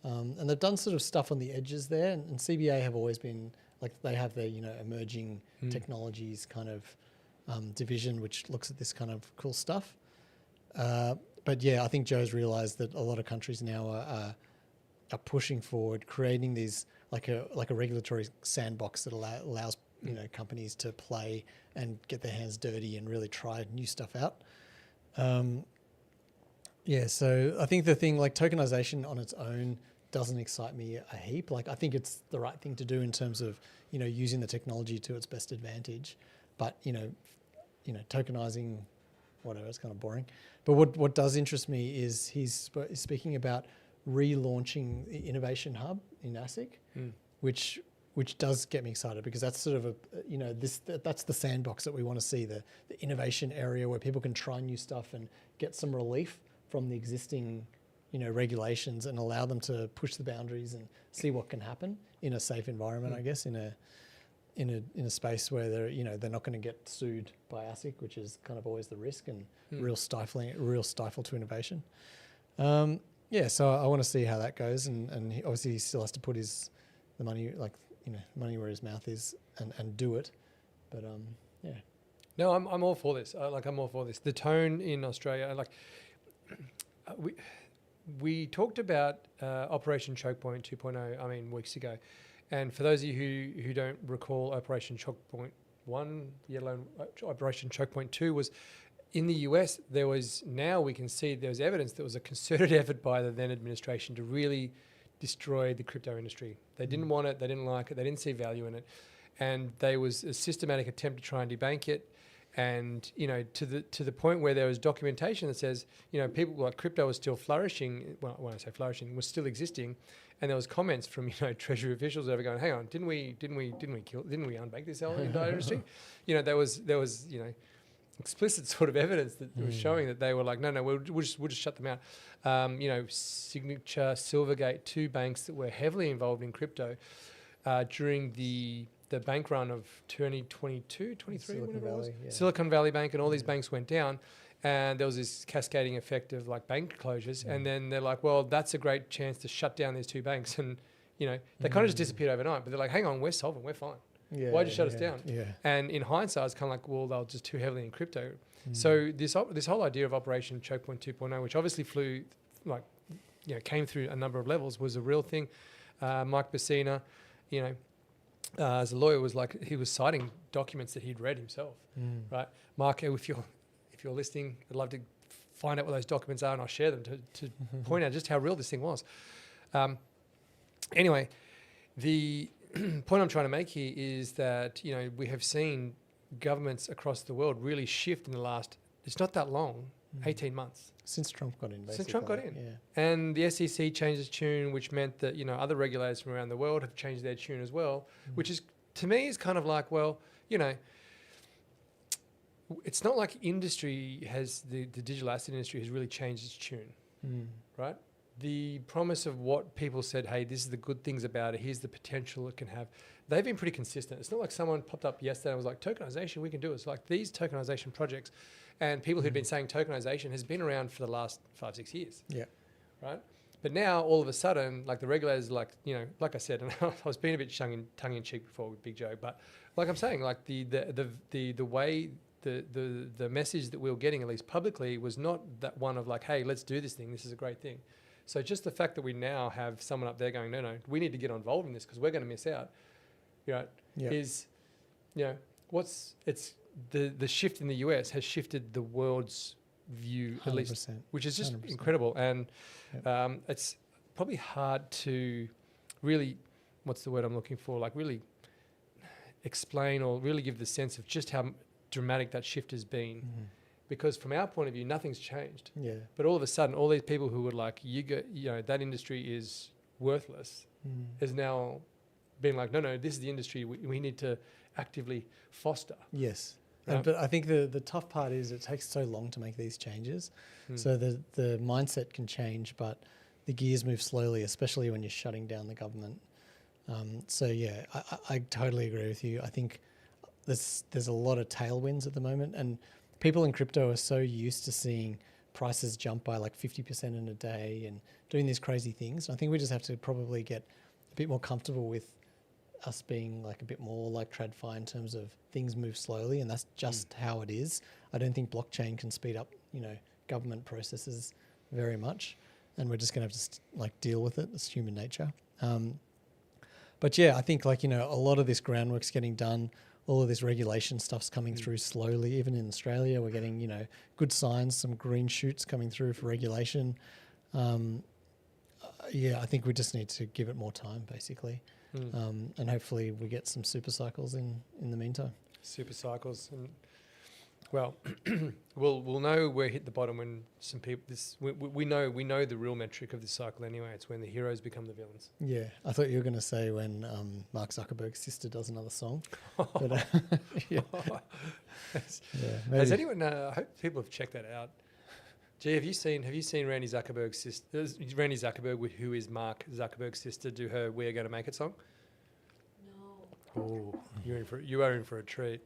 and they've done sort of stuff on the edges there. And CBA have always been like they have their emerging technologies kind of division which looks at this kind of cool stuff. But yeah, I think Joe's realised that a lot of countries now are pushing forward, creating these like a regulatory sandbox that allows companies to play and get their hands dirty and really try new stuff out. So I think the thing like tokenization on its own doesn't excite me a heap. Like I think it's the right thing to do in terms of using the technology to its best advantage, but tokenizing whatever, it's kind of boring. But what does interest me is he's speaking about relaunching the Innovation Hub in ASIC, which does get me excited because that's sort of that's the sandbox that we want to see, the innovation area where people can try new stuff and get some relief from the existing regulations and allow them to push the boundaries and see what can happen in a safe environment, I guess, in a space where they're not going to get sued by ASIC, which is kind of always the risk and real stifle to innovation. So I want to see how that goes, and obviously he still has to put the money where his mouth is and do it. But No, I'm all for this. I'm all for this. The tone in Australia, we talked about Operation Choke Point 2.0, weeks ago. And for those of you who don't recall Operation Choke Point 1, let alone Operation Choke Point 2, was in the US, we can see there was evidence that was a concerted effort by the then administration to really destroy the crypto industry. They didn't want it, they didn't like it, they didn't see value in it. And there was a systematic attempt to try and debank it. And, to the point where there was documentation that says, people like crypto was still flourishing. Well, when I say flourishing, was still existing. And there was comments from, Treasury officials over going, hang on, didn't we unbank this entire industry? There was explicit sort of evidence that was showing that they were like, no, we'll just shut them out. Signature, Silvergate, two banks that were heavily involved in crypto during the bank run of 2022, 23, whatever it was. Silicon Valley Bank, and all these banks went down. And there was this cascading effect of like bank closures. And then they're like, well, that's a great chance to shut down these two banks. And, they kind of just disappeared overnight. But they're like, hang on, we're solvent, we're fine. Yeah, Why'd you shut us yeah, down? Yeah. And in hindsight, it's kind of like, well, they were just too heavily in crypto. So this whole idea of Operation Choke Point 2.0, which obviously came through a number of levels, was a real thing. Mike Bassina, as a lawyer, was like, he was citing documents that he'd read himself, right? Mark, if you're listening, I'd love to find out what those documents are, and I'll share them to point out just how real this thing was. Anyway, the point I'm trying to make here is that we have seen governments across the world really shift in the last, it's not that long, 18 months. Since Trump got in, basically. Since Trump got in. Yeah. And the SEC changed its tune, which meant that, other regulators from around the world have changed their tune as well, which is, to me, is kind of like, well, it's not like industry has, the digital asset industry has really changed its tune, right? The promise of what people said, hey, this is the good things about it, here's the potential it can have, they've been pretty consistent. It's not like someone popped up yesterday and was like, tokenization, we can do it. It's like these tokenization projects and people who'd been saying tokenization has been around for the last 5-6 years. Yeah. Right? But now, all of a sudden, like the regulators, like I said, and I was being a bit tongue in cheek before with Big Joe, but like I'm saying, like the way the message that we were getting, at least publicly, was not that one of like, hey, let's do this thing. This is a great thing. So just the fact that we now have someone up there going, no, we need to get involved in this because we're going to miss out, is, it's the shift in the US has shifted the world's view, at least, which is just 100%. incredible. And it's probably hard to really, what's the word I'm looking for, like really explain or really give the sense of just how dramatic that shift has been. Because from our point of view, nothing's changed. Yeah. But all of a sudden, all these people who were like, that industry is worthless, has now been like, no, this is the industry we need to actively foster. Yes. But I think the tough part is it takes so long to make these changes. So the mindset can change, but the gears move slowly, especially when you're shutting down the government. I totally agree with you. I think there's a lot of tailwinds at the moment, and people in crypto are so used to seeing prices jump by like 50% in a day and doing these crazy things. I think we just have to probably get a bit more comfortable with us being like a bit more like TradFi in terms of things move slowly, and that's just how it is. I don't think blockchain can speed up, government processes very much, and we're just going to have to deal with it. It's human nature. But yeah, I think a lot of this groundwork's getting done. All of this regulation stuff's coming through slowly. Even in Australia, we're getting, good signs, some green shoots coming through for regulation. I think we just need to give it more time, basically. And hopefully we get some super cycles in the meantime. Super cycles. And well, we'll know where hit the bottom when some people, we know the real metric of this cycle anyway. It's when the heroes become the villains. Yeah, I thought you were going to say when Mark Zuckerberg's sister does another song. But, Has anyone? I hope people have checked that out. Gee, have you seen Randy Zuckerberg's sister? Randy Zuckerberg, who is Mark Zuckerberg's sister, do her "We're Going to Make It" song? No. Oh, you are in for a treat.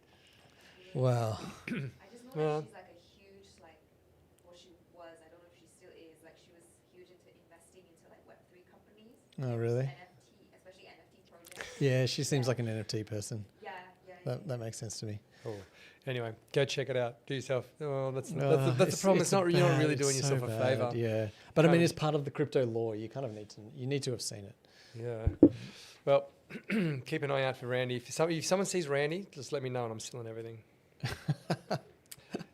Wow. I just know that she's like a huge, well, she was, I don't know if she still is, she was huge into investing into Web3 companies. Oh, really? NFT, especially NFT projects. Yeah, she seems like an NFT person. Yeah. That makes sense to me. Oh. Anyway, go check it out. Do yourself. Oh, that's the problem. It's not you're not really doing yourself a favour. Yeah, but I mean, it's part of the crypto law. You kind of need to have seen it. Yeah. Well, keep an eye out for Randy. If someone sees Randy, just let me know, and I'm stealing everything.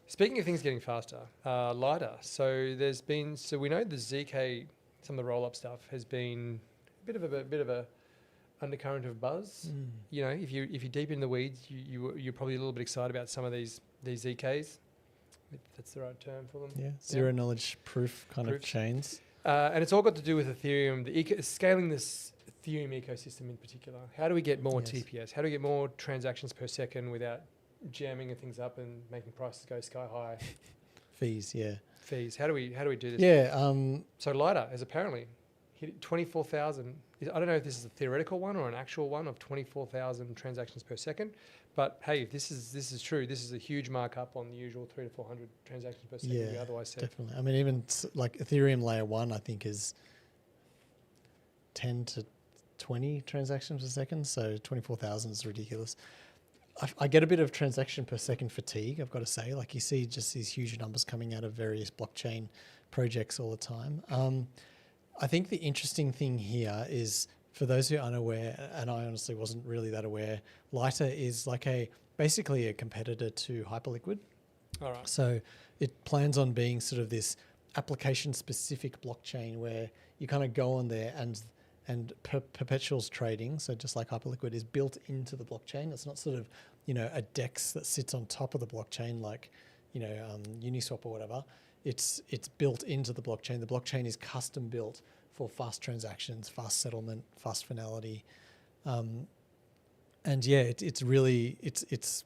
Speaking of things getting faster, lighter. So we know the ZK, some of the roll-up stuff has been a bit of a undercurrent of buzz. If you're deep in the weeds, you're probably a little bit excited about some of these ZKs. If that's the right term for them. Yeah, zero knowledge proof kind of chains. And it's all got to do with Ethereum, scaling this Ethereum ecosystem in particular. How do we get more TPS? How do we get more transactions per second without jamming things up and making prices go sky high? Fees. How do we do this? Yeah. So Lighter has apparently hit 24,000. I don't know if this is a theoretical one or an actual one of 24,000 transactions per second, but hey, if this is true, this is a huge markup on the usual 300 to 400 transactions per second we otherwise see. Definitely. I mean, even Ethereum layer 1, I think is 10 to 20 transactions per second, so 24,000 is ridiculous. I get a bit of transaction per second fatigue, I've got to say. Like you see just these huge numbers coming out of various blockchain projects all the time. I think the interesting thing here is, for those who are unaware, and I honestly wasn't really that aware, Lighter is like basically a competitor to Hyperliquid. All right. So it plans on being sort of this application-specific blockchain where you kind of go on there and perpetuals trading, so just like Hyperliquid, is built into the blockchain. It's not sort of, a DEX that sits on top of the blockchain like, Uniswap or whatever. It's built into the blockchain. The blockchain is custom built for fast transactions, fast settlement, fast finality. And yeah, it's really, it's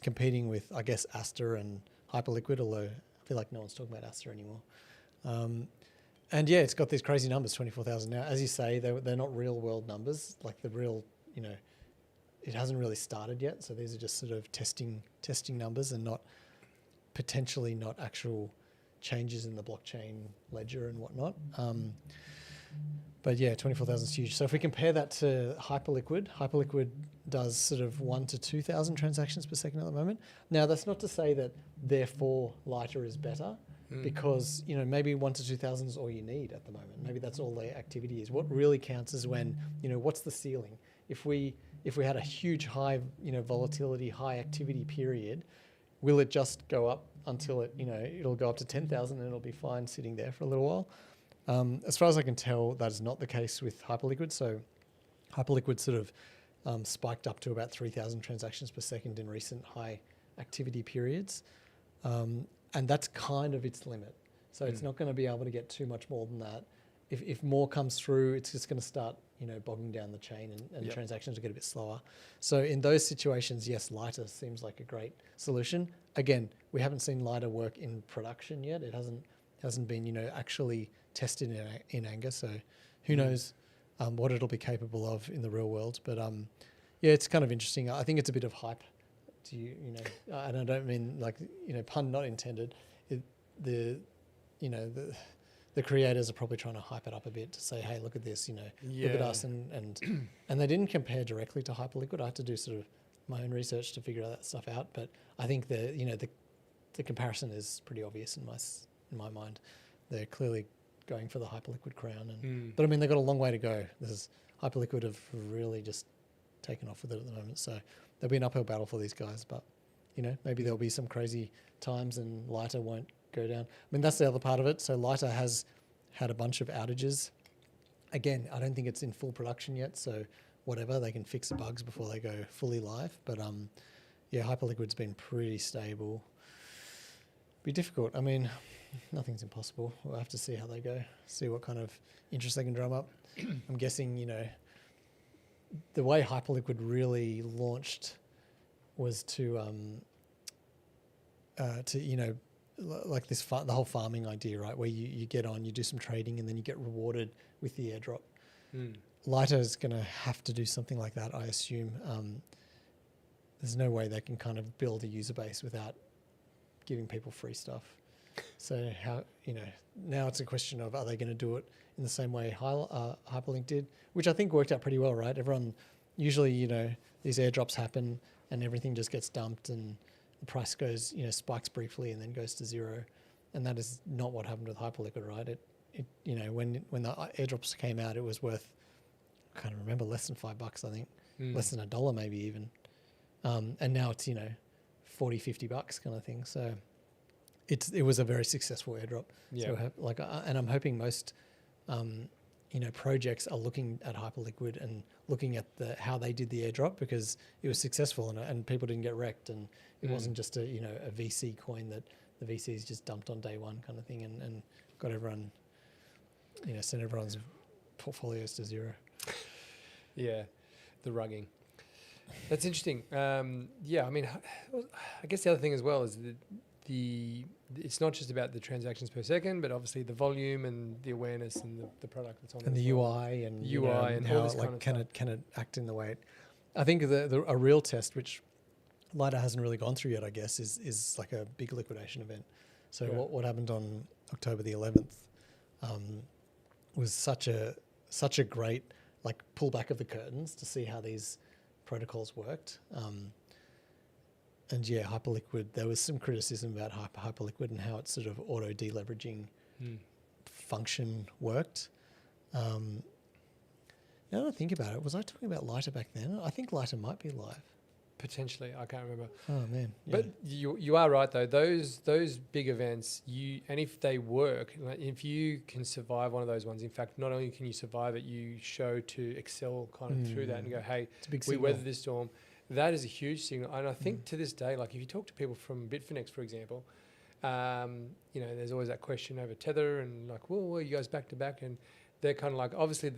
competing with, I guess, Aster and Hyperliquid, although I feel like no one's talking about Aster anymore. And yeah, it's got these crazy numbers, 24,000 now. As you say, they're not real world numbers, like the real, it hasn't really started yet. So these are just sort of testing numbers and potentially not actual changes in the blockchain ledger and whatnot. But yeah, 24,000 is huge. So if we compare that to Hyperliquid does sort of 1,000 to 2,000 transactions per second at the moment. Now, that's not to say that therefore Lighter is better, because maybe 1,000 to 2,000 is all you need at the moment. Maybe that's all the activity is. What really counts is when what's the ceiling? If we had a huge high volatility, high activity period, will it just go up until it'll go up to 10,000 and it'll be fine sitting there for a little while? As far as I can tell, that is not the case with Hyperliquid. So Hyperliquid sort of spiked up to about 3,000 transactions per second in recent high activity periods. And that's kind of its limit. So it's not going to be able to get too much more than that. If more comes through, it's just going to start, bogging down the chain and transactions will get a bit slower. So in those situations, yes, Lighter seems like a great solution. Again, we haven't seen Lighter work in production yet. It hasn't been, actually tested in anger. So who knows what it'll be capable of in the real world. But yeah, it's kind of interesting. I think it's a bit of hype. And I don't mean like, pun not intended. The creators are probably trying to hype it up a bit to say, hey, look at this, look at us. And they didn't compare directly to Hyperliquid. I had to do sort of my own research to figure that stuff out. But I think the comparison is pretty obvious in my mind. They're clearly going for the Hyperliquid crown. But I mean, they've got a long way to go. Hyperliquid have really just taken off with it at the moment. So there'll be an uphill battle for these guys, but maybe there'll be some crazy times and Lighter won't go down. I mean, that's the other part of it. So Lighter has had a bunch of outages. Again, I don't think it's in full production yet, so whatever, they can fix the bugs before they go fully live. But yeah, Hyperliquid's been pretty stable. Be difficult. I mean, nothing's impossible. We'll have to see how they go, see what kind of interest they can drum up. I'm guessing, the way Hyperliquid really launched was to like this the whole farming idea, right? Where you get on, you do some trading, and then you get rewarded with the airdrop. Lighter is going to have to do something like that, I assume. There's no way they can kind of build a user base without giving people free stuff. So how now it's a question of, are they going to do it in the same way Hyperlink did, which I think worked out pretty well, right? Everyone usually, these airdrops happen and everything just gets dumped and the price goes, spikes briefly and then goes to zero, and that is not what happened with Hyperliquid, right? It when the airdrops came out, it was worth, I can't remember, less than $5, I think, less than $1 maybe even, and now it's $40, $50 kind of thing. So it was a very successful airdrop. Yeah. So and I'm hoping most projects are looking at Hyperliquid and looking at how they did the airdrop, because it was successful and people didn't get wrecked, and it wasn't just a VC coin that the VCs just dumped on day one kind of thing and got everyone, sent everyone's portfolios to zero. Yeah, the rugging. That's interesting. Yeah, I mean, I guess the other thing as well is that it's not just about the transactions per second, but obviously the volume and the awareness and the product that's on it. And the UI and and how all this kind of can it act in the way I think a real test, which Lighter hasn't really gone through yet, I guess, is like a big liquidation event. So what happened on October the 11th was such a great like pull back of the curtains to see how these protocols worked. And yeah, Hyperliquid, there was some criticism about Hyperliquid and how its sort of auto deleveraging function worked. Now that I think about it, was I talking about Lighter back then? I think Lighter might be live. Potentially, I can't remember. Oh man! Yeah. But you are right though. Those big events, and if they work, like if you can survive one of those ones, in fact, not only can you survive it, you show to excel kind of through that and go, hey, we weathered this storm. That is a huge signal, and I think to this day, like if you talk to people from Bitfinex, for example, there's always that question over Tether and like, well, are you guys back to back? And they're kind of like, obviously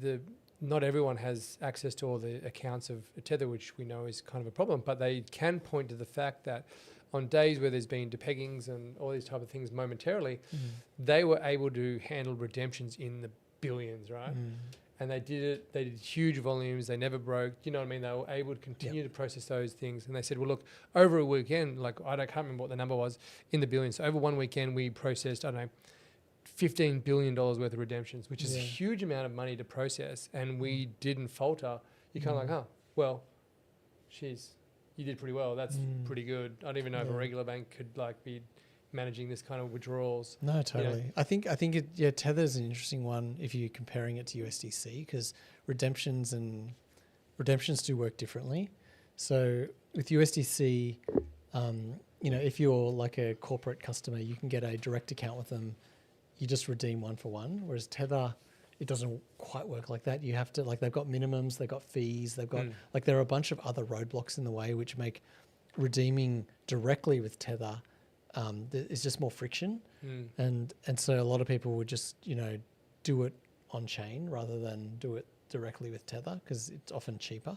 the not everyone has access to all the accounts of Tether, which we know is kind of a problem, but they can point to the fact that on days where there's been depeggings and all these type of things momentarily, they were able to handle redemptions in the billions, right? And they did it. They did huge volumes. They never broke. You know what I mean? They were able to continue to process those things. And they said, well, look, over a weekend, like I can't remember what the number was in the billions. So over one weekend, we processed, I don't know, $15 billion worth of redemptions, which is a huge amount of money to process. And we didn't falter. You're kind of like, well, geez, you did pretty well. That's pretty good. I don't even know if a regular bank could like be managing this kind of withdrawals. No, totally. You know? I think Tether's an interesting one if you're comparing it to USDC, because redemptions do work differently. So with USDC, if you're like a corporate customer, you can get a direct account with them. You just redeem one for one. Whereas Tether, it doesn't quite work like that. You have to, like, they've got minimums, they've got fees, they've got like there are a bunch of other roadblocks in the way which make redeeming directly with Tether it's just more friction, and so a lot of people would just do it on chain rather than do it directly with Tether because it's often cheaper.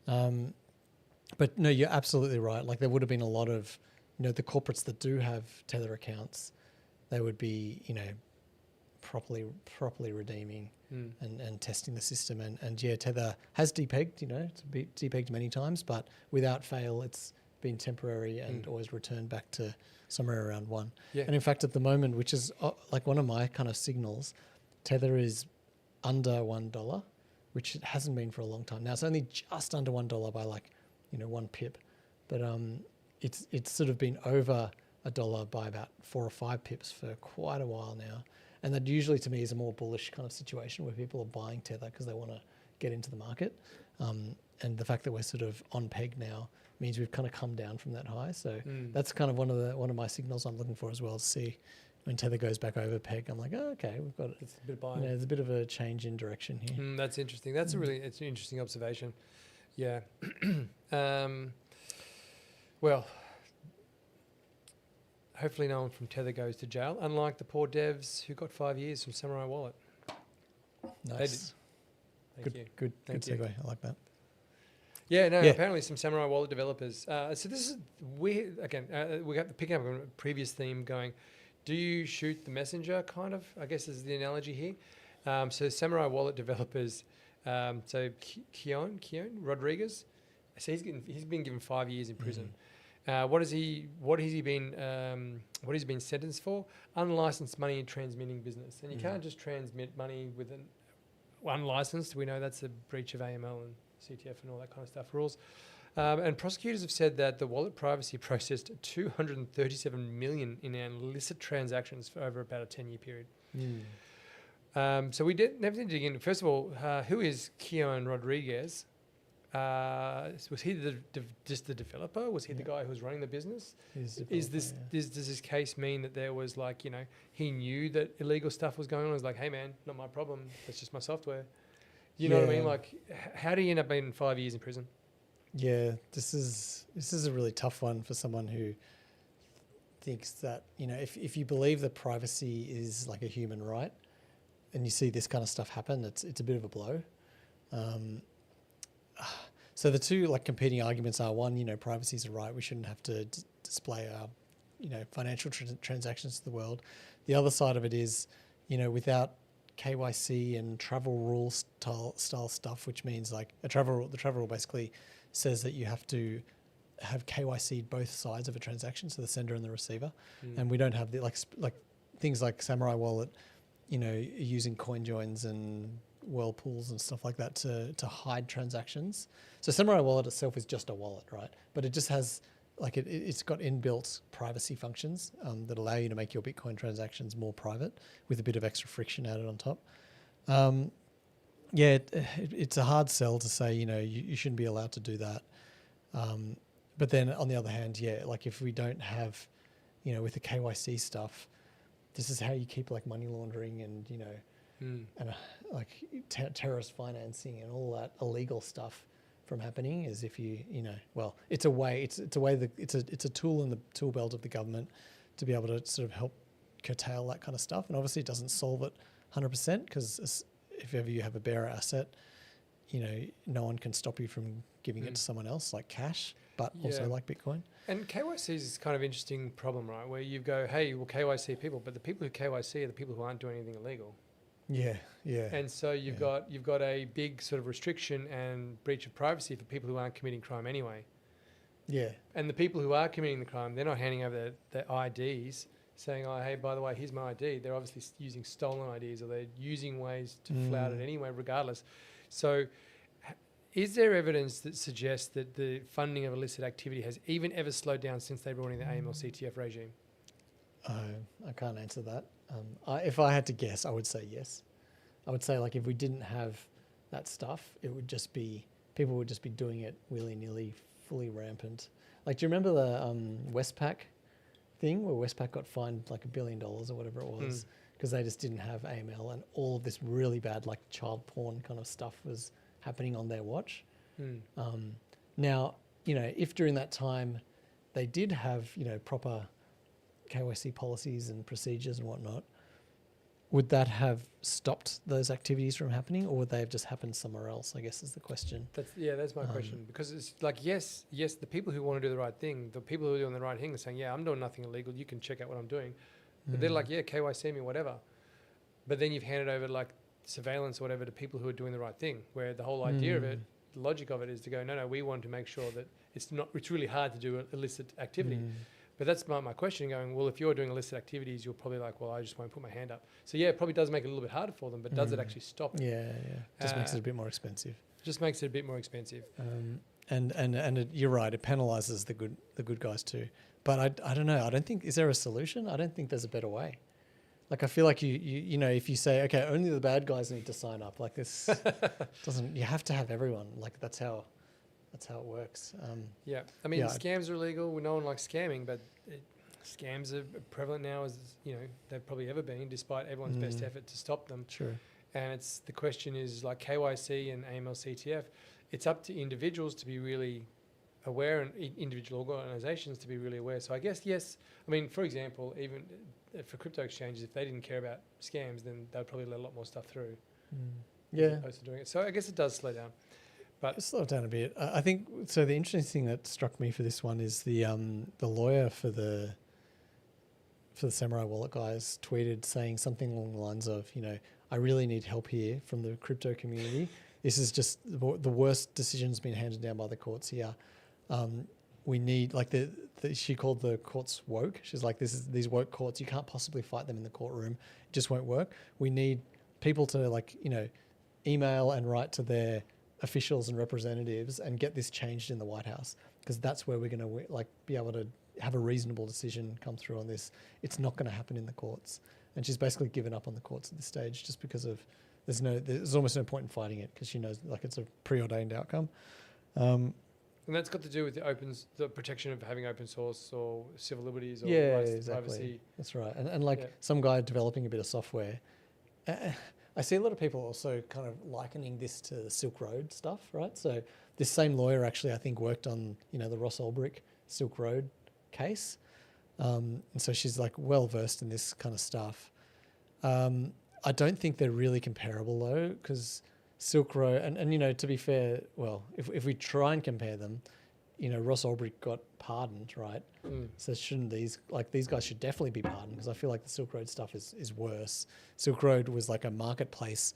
But no, you're absolutely right. Like there would have been a lot of the corporates that do have Tether accounts, they would be properly redeeming and testing the system, and Tether has depegged. It's been depegged many times, but without fail, it's been temporary and always returned back to somewhere around 1. Yeah. And in fact, at the moment, which is like one of my kind of signals, Tether is under $1, which it hasn't been for a long time. Now it's only just under $1 by 1 pip, but it's sort of been over $1 by about 4 or 5 pips for quite a while now. And that usually to me is a more bullish kind of situation where people are buying Tether because they want to get into the market. And the fact that we're sort of on peg now means we've kind of come down from that high. So that's kind of one of my signals I'm looking for as well, to see when Tether goes back over peg. I'm like, oh, okay, we've got it's a bit of buying. There's a bit of a change in direction here. That's interesting. That's it's an interesting observation. Yeah. Well, hopefully no one from Tether goes to jail, unlike the poor devs who got 5 years from Samurai Wallet. Nice. Good segue. I like that. Yeah, no, apparently some Samurai Wallet developers. So this is weird. Again, we have to pick up on a previous theme going, do you shoot the messenger kind of, I guess is the analogy here. So Samurai Wallet developers, so Keon Rodriguez, so he's been given 5 years in prison. What has he been sentenced for? Unlicensed money transmitting business. And you can't just transmit money with an unlicensed. We know that's a breach of AML and CTF and all that kind of stuff rules. And prosecutors have said that the wallet privacy processed 237 million in illicit transactions for over about a 10-year period. So we never did dig in. First of all, who is Keon Rodriguez? Was he just the developer? Was he the guy who was running the business? Does this case mean that there was he knew that illegal stuff was going on? It was like, hey man, not my problem. That's just my software. You know what I mean? Like, how do you end up being 5 years in prison? Yeah, this is a really tough one for someone who thinks that if you believe that privacy is like a human right, and you see this kind of stuff happen, it's a bit of a blow. So the two competing arguments are, one, privacy is a right. We shouldn't have to display our financial transactions to the world. The other side of it is, without KYC and travel rule style stuff, which means the travel rule basically says that you have to have KYC both sides of a transaction, so the sender and the receiver, and we don't have the like things like Samurai Wallet, using coin joins and whirlpools and stuff like that to hide transactions. So Samurai Wallet itself is just a wallet, right? But it just has like it's got inbuilt privacy functions that allow you to make your Bitcoin transactions more private with a bit of extra friction added on top. It's a hard sell to say, you shouldn't be allowed to do that. But then on the other hand, like if we don't have, with the KYC stuff, this is how you keep like money laundering and, and like terrorist financing and all that illegal stuff from happening is if it's a way that it's a tool in the tool belt of the government to be able to sort of help curtail that kind of stuff. And obviously it doesn't solve it 100% because if ever you have a bearer asset, no one can stop you from giving it to someone else like cash, but also like Bitcoin. And KYC is kind of interesting problem, right? Where you go, hey, we'll KYC people, but the people who KYC are the people who aren't doing anything illegal. Yeah. And so you've got a big sort of restriction and breach of privacy for people who aren't committing crime anyway. Yeah. And the people who are committing the crime, they're not handing over their IDs saying, oh, hey, by the way, here's my ID. They're obviously using stolen IDs or they're using ways to flout it anyway, regardless. So is there evidence that suggests that the funding of illicit activity has even ever slowed down since they brought in the AML-CTF regime? I can't answer that. If I had to guess, I would say yes. I would say like if we didn't have that stuff, people would just be doing it willy-nilly, fully rampant. Like, do you remember the Westpac thing where Westpac got fined like $1 billion or whatever it was because they just didn't have AML and all of this really bad like child porn kind of stuff was happening on their watch. Now, if during that time they did have, proper KYC policies and procedures and whatnot, would that have stopped those activities from happening or would they have just happened somewhere else, I guess is the question. That's my question. Because it's like, yes, the people who want to do the right thing, the people who are doing the right thing are saying, I'm doing nothing illegal, you can check out what I'm doing. But they're like, KYC me, whatever. But then you've handed over like surveillance or whatever to people who are doing the right thing, where the whole idea of it, the logic of it is to go, no, we want to make sure that it's really hard to do illicit activity. But that's my question going, well, if you're doing illicit activities, you're probably like, well, I just won't put my hand up. So it probably does make it a little bit harder for them, but does it actually stop it? Yeah. Just makes it a bit more expensive. And you're right, it penalises the good guys too. But I don't know, I don't think, is there a solution? I don't think there's a better way. Like, I feel like you if you say, okay, only the bad guys need to sign up, like this you have to have everyone. Like that's how it works. Scams are illegal. No one likes scamming, but scams are prevalent now as they've probably ever been, despite everyone's best effort to stop them. Sure. And the question is like KYC and AML-CTF. It's up to individuals to be really aware and individual organisations to be really aware. So I guess yes. I mean, for example, even for crypto exchanges, if they didn't care about scams, then they'd probably let a lot more stuff through. As opposed to doing it. So I guess it does slow down. But slow it down a bit. I think so. The interesting thing that struck me for this one is the lawyer for the Samurai Wallet guys tweeted saying something along the lines of, I really need help here from the crypto community. This is just the worst decisions being handed down by the courts here. We need like she called the courts woke. She's like, these woke courts. You can't possibly fight them in the courtroom. It just won't work. We need people to email and write to their officials and representatives and get this changed in the White House, because that's where we're going to be able to have a reasonable decision come through on this. It's not going to happen in the courts. And she's basically given up on the courts at this stage just because of there's almost no point in fighting it because she knows it's a preordained outcome. And that's got to do with the protection of having open source or civil liberties or rights to privacy. That's right. And some guy developing a bit of software. I see a lot of people also kind of likening this to the Silk Road stuff, right? So this same lawyer actually, I think, worked on, the Ross Ulbricht Silk Road case. And so she's well versed in this kind of stuff. I don't think they're really comparable though, because Silk Road, and to be fair, well, if we try and compare them, Ross Ulbricht got pardoned, right? So shouldn't these guys should definitely be pardoned, because I feel like the Silk Road stuff is worse. Silk Road was like a marketplace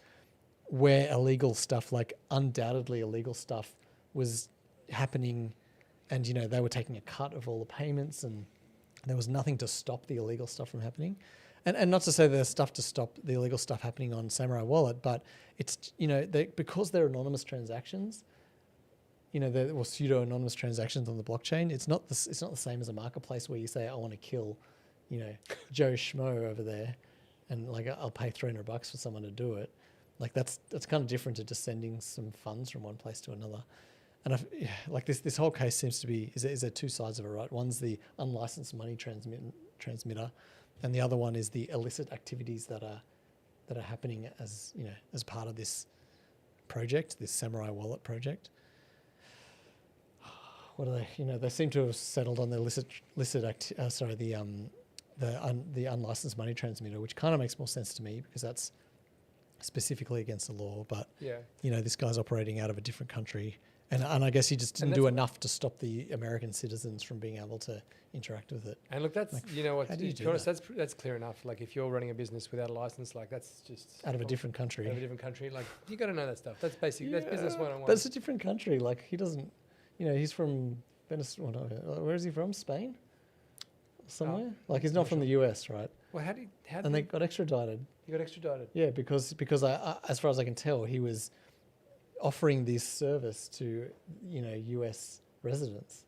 where illegal stuff, undoubtedly illegal stuff, was happening, and they were taking a cut of all the payments, and there was nothing to stop the illegal stuff from happening. And not to say there's stuff to stop the illegal stuff happening on Samurai Wallet, but it's, because they're anonymous transactions, or pseudo anonymous transactions on the blockchain. It's not the same as a marketplace where you say, I want to kill, Joe Schmo over there, and like I'll pay $300 for someone to do it. Like that's kind of different to just sending some funds from one place to another. And this whole case seems to be is there two sides of it, right? One's the unlicensed money transmitter, and the other one is the illicit activities that are happening as part of this project, this Samurai Wallet project. What are they? They seem to have settled on the the unlicensed money transmitter, which kind of makes more sense to me because that's specifically against the law. But this guy's operating out of a different country, and I guess he just didn't do enough to stop the American citizens from being able to interact with it. And look, that's Like, you know what, how do you to be do honest, that? that's clear enough. Like if you're running a business without a license, like that's just Out of a different country. Out of a different country, like you got to know that stuff. That's basic. That's business 101. But it's a different country. Like he doesn't, he's from Venezuela. Where is he from? Spain? Somewhere? Like he's not from the US, right? Well, And they got extradited. you got extradited? Yeah, because I, as far as I can tell, he was offering this service to US residents.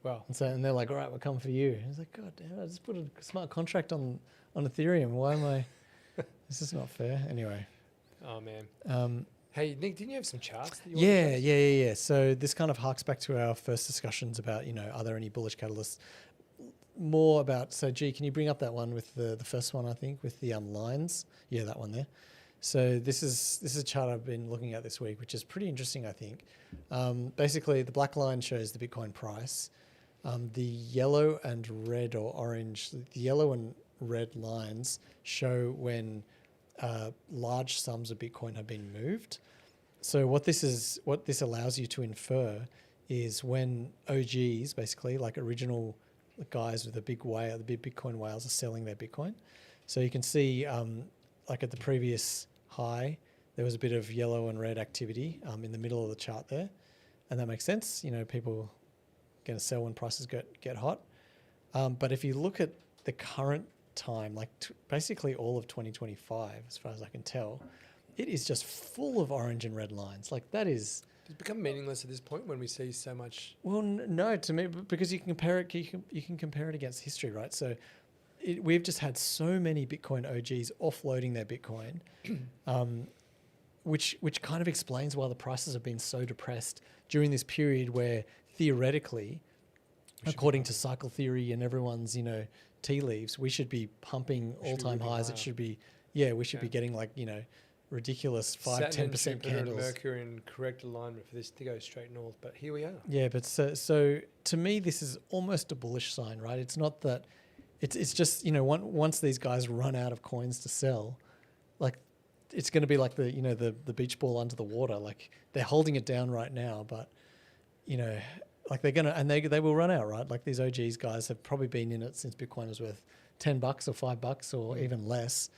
Well, And they're like, all right, we'll come for you. And he's like, God damn it, I just put a smart contract on Ethereum. Why am I? This is not fair. Anyway. oh man. Hey Nick, didn't you have some charts? That you Yeah. So this kind of harks back to our first discussions about, are there any bullish catalysts? More about, so G, can you bring up that one with the first one, I think, with the lines? Yeah, that one there. So this is a chart I've been looking at this week, which is pretty interesting, I think. Basically, the black line shows the Bitcoin price. The yellow and red or orange, the yellow and red lines show when large sums of Bitcoin have been moved. So what this allows you to infer is when OGs, basically like original guys with the big Bitcoin whales, are selling their Bitcoin. So you can see, like at the previous high, there was a bit of yellow and red activity in the middle of the chart there, and that makes sense. People going to sell when prices get hot. But if you look at the current time, like basically all of 2025, as far as I can tell, it is just full of orange and red lines. Like that is. Does it become meaningless at this point when we see so much? Well, no, to me, because you can compare it. You can compare it against history, right? So we've just had so many Bitcoin OGs offloading their Bitcoin, which kind of explains why the prices have been so depressed during this period where theoretically, according to cycle theory and everyone's tea leaves, we should be pumping all-time highs. It should be we should be getting like ridiculous 5-10% candles. Mercury in correct alignment for this to go straight north, but here we are. Yeah, but so to me, this is almost a bullish sign, right? It's not that. It's just once these guys run out of coins to sell, like it's going to be like the beach ball under the water. Like they're holding it down right now, but like they're gonna and they will run out, right? Like these OGs guys have probably been in it since Bitcoin was worth $10 or $5 or even less.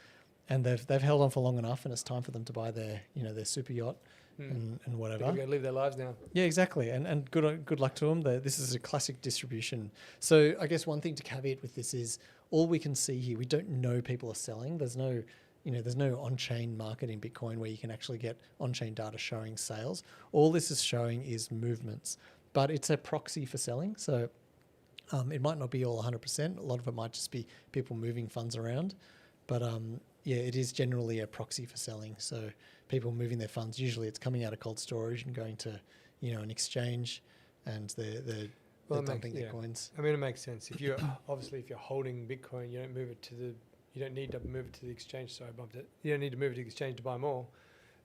And they've held on for long enough, and it's time for them to buy their their super yacht and whatever. They're going to live their lives now. Yeah, exactly. And good luck to them. This is a classic distribution. So I guess one thing to caveat with this is all we can see here. We don't know people are selling. There's no on-chain market in Bitcoin where you can actually get on-chain data showing sales. All this is showing is movements, but it's a proxy for selling. So it might not be all 100%. A lot of it might just be people moving funds around, but it is generally a proxy for selling. So people moving their funds, usually it's coming out of cold storage and going to, an exchange, and they're dumping their coins. I mean, it makes sense. If you're holding Bitcoin, you don't need to move it to the exchange. Sorry, I bumped it. You don't need to move it to the exchange to buy more.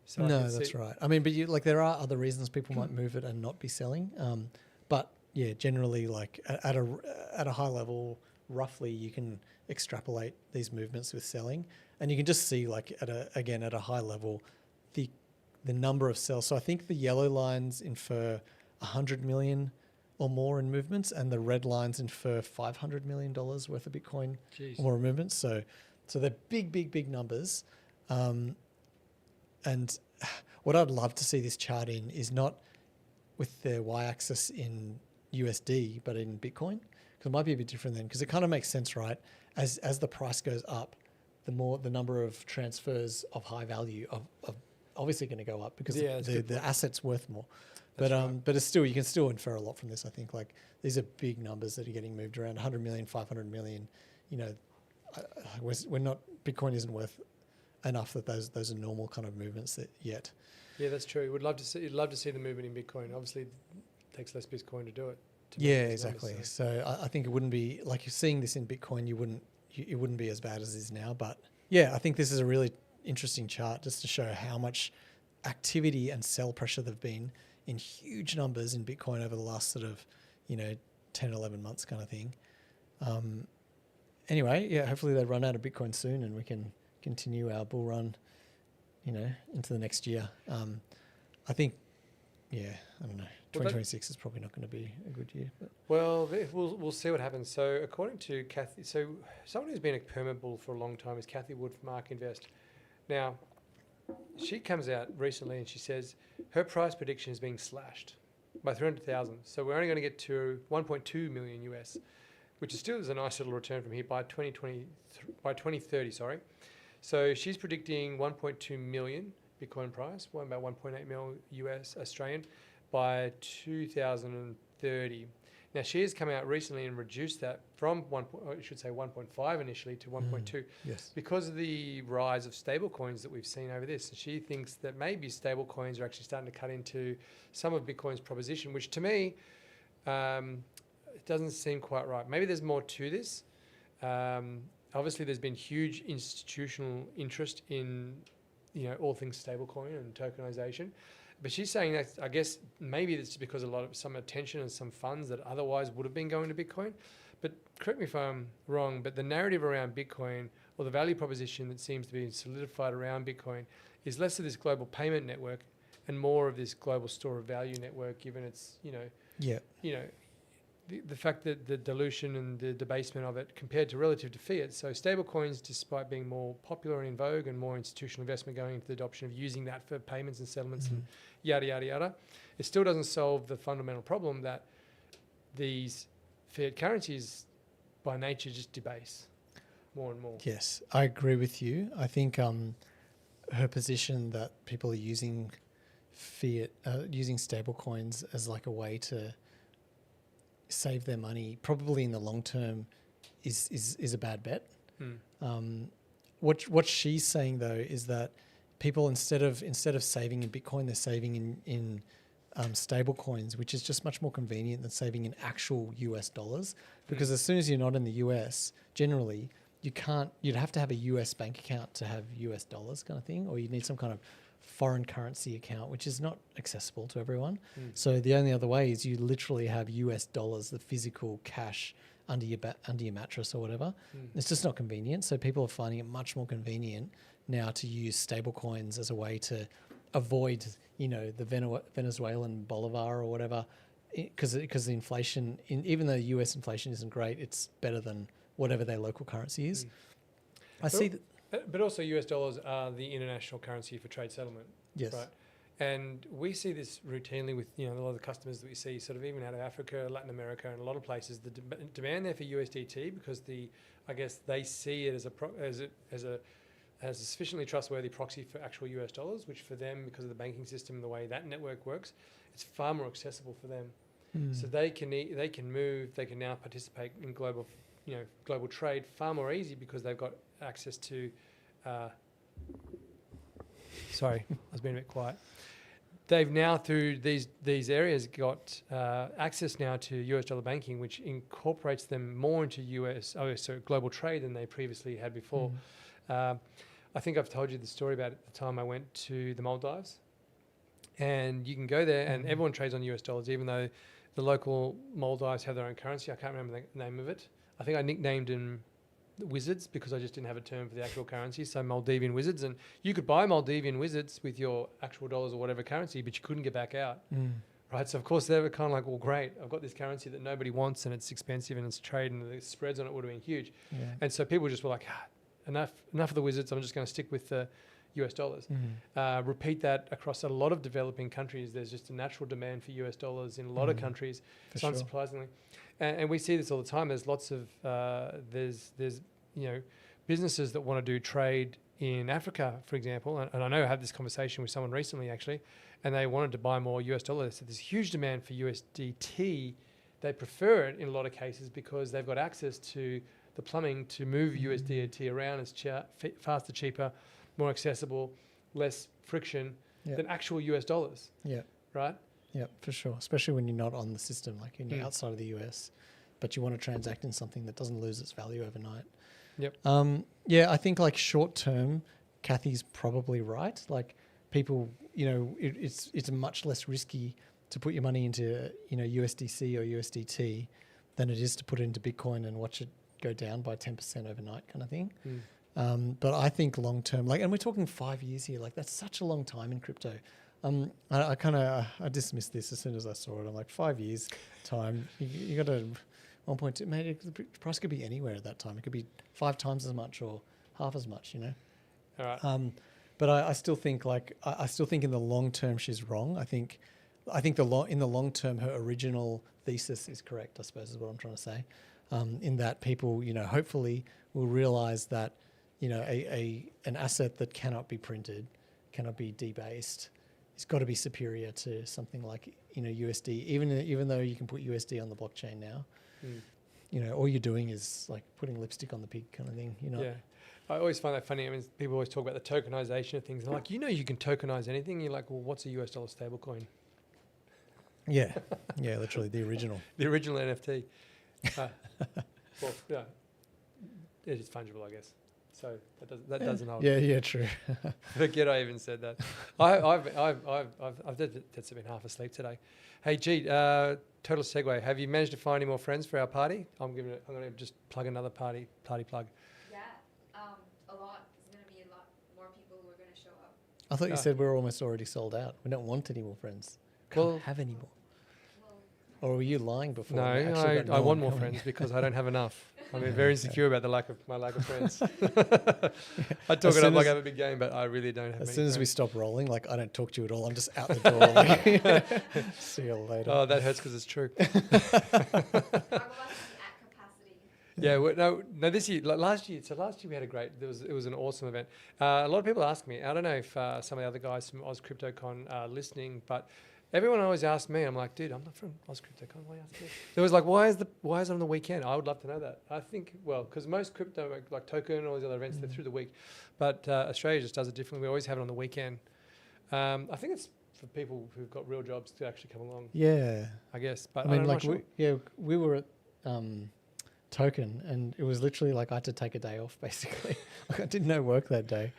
So no, that's right. I mean, but there are other reasons people might move it and not be selling. But yeah, generally, like at a high level, roughly you can extrapolate these movements with selling, and you can just see like at a high level the number of sells. So I think the yellow lines infer 100 million or more in movements, and the red lines infer $500 million worth of Bitcoin or more movements. So they're big numbers. And what I'd love to see this chart in is not with the y-axis in USD, but in Bitcoin, because it might be a bit different then, because it kind of makes sense, right? as the price goes up, the number of transfers of high value of obviously going to go up because the asset's worth more. But it's still, you can still infer a lot from this. I think like these are big numbers that are getting moved around. 100 million, 500 million. You know, we're not, Bitcoin isn't worth enough that those are normal kind of movements yet. Yeah, that's true. You'd love to see the movement in Bitcoin. Obviously, it takes less Bitcoin to do it. Yeah, exactly. Numbers, so I think it wouldn't be like, you're seeing this in Bitcoin. It wouldn't be as bad as it is now. But yeah, I think this is a really interesting chart just to show how much activity and sell pressure there've been in huge numbers in Bitcoin over the last sort of, 10, 11 months kind of thing. Anyway, yeah, hopefully they run out of Bitcoin soon and we can continue our bull run, into the next year. I think, yeah, I don't know. 2026 is probably not going to be a good year. But. Well, we'll see what happens. So according to Kathy, so someone who's been a perma bull for a long time is Kathy Wood from ARK Invest. Now, she comes out recently and she says her price prediction is being slashed by 300,000. So we're only going to get to 1.2 million US, which is still is a nice little return from here by 2030. Sorry. So she's predicting 1.2 million Bitcoin price, about 1.8 mil US Australian by 2030. Now she has come out recently and reduced that from 1.5 initially to 1.2 yes, because of the rise of stable coins that we've seen over this. And she thinks that maybe stable coins are actually starting to cut into some of Bitcoin's proposition, which to me, it doesn't seem quite right. Maybe there's more to this. Obviously there's been huge institutional interest in, all things stablecoin and tokenization. But she's saying that, I guess, maybe it's because some attention and some funds that otherwise would have been going to Bitcoin. But correct me if I'm wrong, but the narrative around Bitcoin or the value proposition that seems to be solidified around Bitcoin is less of this global payment network and more of this global store of value network, given its, the fact that the dilution and the debasement of it compared to relative to fiat. So stable coins, despite being more popular and in vogue and more institutional investment going into the adoption of using that for payments and settlements and yada, yada, yada, it still doesn't solve the fundamental problem that these fiat currencies by nature just debase more and more. Yes, I agree with you. I think her position that people are using fiat, using stable coins as like a way to save their money, probably in the long term, is a bad bet. What she's saying though is that people instead of saving in Bitcoin, they're saving in stable coins, which is just much more convenient than saving in actual US dollars. Because as soon as you're not in the US, generally you'd have to have a US bank account to have US dollars kind of thing, or you'd need some kind of foreign currency account, which is not accessible to everyone. So the only other way is you literally have US dollars, the physical cash under your mattress or whatever. It's just not convenient. So people are finding it much more convenient now to use stable coins as a way to avoid, the Venezuelan bolivar or whatever, because the inflation, even though US inflation isn't great, it's better than whatever their local currency is. I see that. But also US dollars are the international currency for trade settlement. Yes. Right. And we see this routinely with, a lot of the customers that we see sort of even out of Africa, Latin America, and a lot of places, the demand there for USDT, because I guess they see it as a sufficiently trustworthy proxy for actual US dollars, which for them, because of the banking system and the way that network works, it's far more accessible for them. So they can now participate in global trade far more easy because they've got access to. Sorry, I was being a bit quiet. They've now, through these areas, got access now to US dollar banking, which incorporates them more into global trade than they previously had before. I think I've told you the story about it the time I went to the Maldives, and you can go there and everyone trades on US dollars, even though the local Maldives have their own currency. I can't remember the name of it. I think I nicknamed them wizards because I just didn't have a term for the actual currency, so Maldivian wizards. And you could buy Maldivian wizards with your actual dollars or whatever currency, but you couldn't get back out. Right? So of course they were kind of like, well, great, I've got this currency that nobody wants and it's expensive and it's trade and the spreads on it would have been huge. And so people just were like, enough of the wizards, I'm just going to stick with the US dollars. Repeat that across a lot of developing countries. There's just a natural demand for US dollars in a lot of countries, unsurprisingly. And we see this all the time. There's lots of, there's businesses that want to do trade in Africa, for example, and I know I had this conversation with someone recently actually, and they wanted to buy more US dollars. So there's huge demand for USDT. They prefer it in a lot of cases because they've got access to the plumbing to move USDT around. It's faster, cheaper, more accessible, less friction than actual US dollars. Yeah. Right? Yeah, for sure. Especially when you're not on the system, like when you're outside of the US, but you want to transact in something that doesn't lose its value overnight. Yep. Yeah, I think like short term, Kathy's probably right. Like people, it's much less risky to put your money into, USDC or USDT than it is to put it into Bitcoin and watch it go down by 10% overnight kind of thing. But I think long term, and we're talking 5 years here, like that's such a long time in crypto. I dismissed this as soon as I saw it. I'm like, 5 years time, you got to 1.2, maybe the price could be anywhere at that time. It could be 5 times as much or half as much, All right. But I still think I still think in the long term she's wrong. I think in the long term her original thesis is correct, I suppose is what I'm trying to say. In that people, hopefully will realize that, an asset that cannot be printed, cannot be debased, it's got to be superior to something like, USD, even though you can put USD on the blockchain now. All you're doing is like putting lipstick on the pig kind of thing, Yeah. I always find that funny. I mean, people always talk about the tokenization of things. They're like, you can tokenize anything. You're like, well, what's a US dollar stablecoin? Yeah. Yeah, literally the original. The original NFT. It is fungible, I guess. So that doesn't hold. Yeah, true. Forget I even said that. I've that's been half asleep today. Hey, G, total segue. Have you managed to find any more friends for our party? I'm going to just plug another party plug. Yeah, a lot. There's going to be a lot more people who are going to show up. I thought you said we're almost already sold out. We don't want any more friends. Can't have any more. Or were you lying before? No, I want more friends because I don't have enough. I'm very insecure about my lack of friends. I talk it up like I have a big game, but I really don't have as many soon as friends. we stop rolling, like I don't talk to you at all. I'm just out the door. See you later. Oh, that hurts because it's true. Talk about the at capacity. Yeah, no. This year, last year we had it was an awesome event. A lot of people ask me, I don't know if some of the other guys from Oz CryptoCon are listening, but everyone always asks me, I'm like, dude, I'm not from Oz CryptoCon. Why are you asking me? It was like, why is it on the weekend? I would love to know that. I think, because most crypto, like Token and all these other events, they're through the week. But Australia just does it differently. We always have it on the weekend. I think it's for people who've got real jobs to actually come along. Yeah. I guess. But I mean, we were at Token, and it was literally like I had to take a day off, basically. I did no work that day,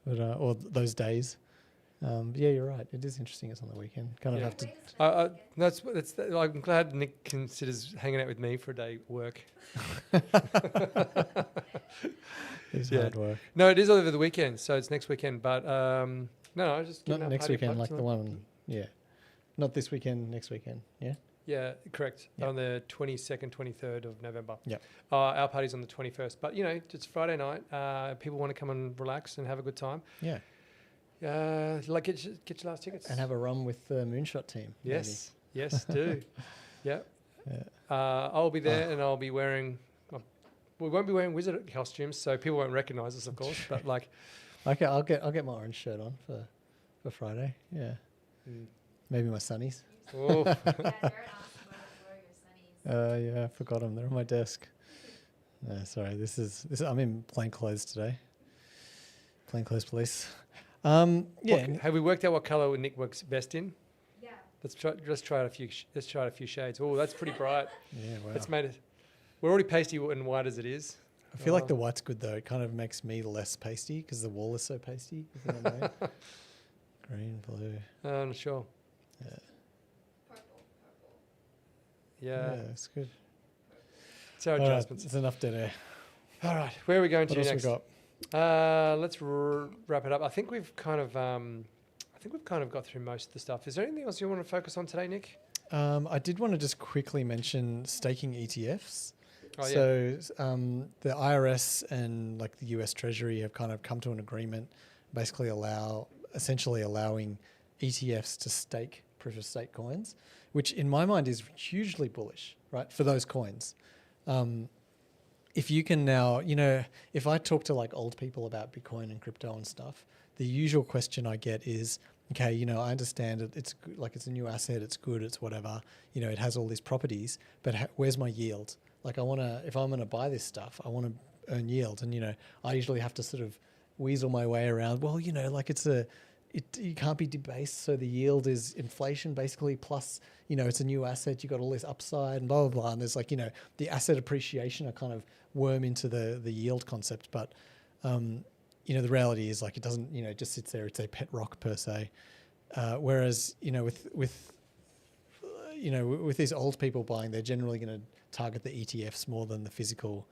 but or those days. Yeah, you're right. It is interesting. It's on the weekend. Kind of have to. I'm glad Nick considers hanging out with me for a day work. It's hard work. No, it is over the weekend, so it's next weekend. But no, I just not next weekend, like the one. Yeah, not this weekend. Next weekend. Yeah. Yeah, correct. Yep. On the 22nd, 23rd of November. Yeah. Our party's on the 21st. But it's Friday night. People want to come and relax and have a good time. Yeah. Get your last tickets and have a run with the Moonshot team. Yes, do. Yeah. Yeah. I'll be there, and I'll be wearing. We won't be wearing wizard costumes, so people won't recognise us, of course. But like, okay, I'll get my orange shirt on for Friday. Yeah. Maybe my sunnies. Oh. Yeah, Jared asked about your sunnies. Yeah, I forgot them. They're on my desk. No, sorry. This is. I'm in plain clothes today. Plain clothes police. Yeah. Have we worked out what colour Nick works best in? Yeah. Let's try out a few. Let's try out a few shades. Oh, that's pretty bright. Yeah. Wow. It's made it. We're already pasty and white as it is. I feel like the white's good though. It kind of makes me less pasty because the wall is so pasty. You know what I mean? Green, blue. I'm not sure. Yeah. Purple. Yeah. That's good. It's our adjustments. It's enough dead air. All right. Where are we going What to else next? we got? Let's wrap it up. I think we've kind of got through most of the stuff. Is there anything else you want to focus on today, Nick? I did want to just quickly mention staking ETFs. Oh, yeah. So the IRS and like the US Treasury have kind of come to an agreement, basically essentially allowing ETFs to stake proof of stake coins, which in my mind is hugely bullish, right, for those coins. if you can now, if I talk to like old people about Bitcoin and crypto and stuff, the usual question I get is, okay, I understand it. It's like it's a new asset. It's good. It's whatever. It has all these properties. But where's my yield? Like if I'm gonna buy this stuff, I want to earn yield. And I usually have to sort of weasel my way around. Well, like you can't be debased. So the yield is inflation basically plus, it's a new asset. You got all this upside and blah blah blah. And there's like the asset appreciation. I kind of worm into the yield concept, but the reality is like it doesn't, it just sits there. It's a pet rock per se. Whereas, with these old people buying, they're generally going to target the ETFs more than the physical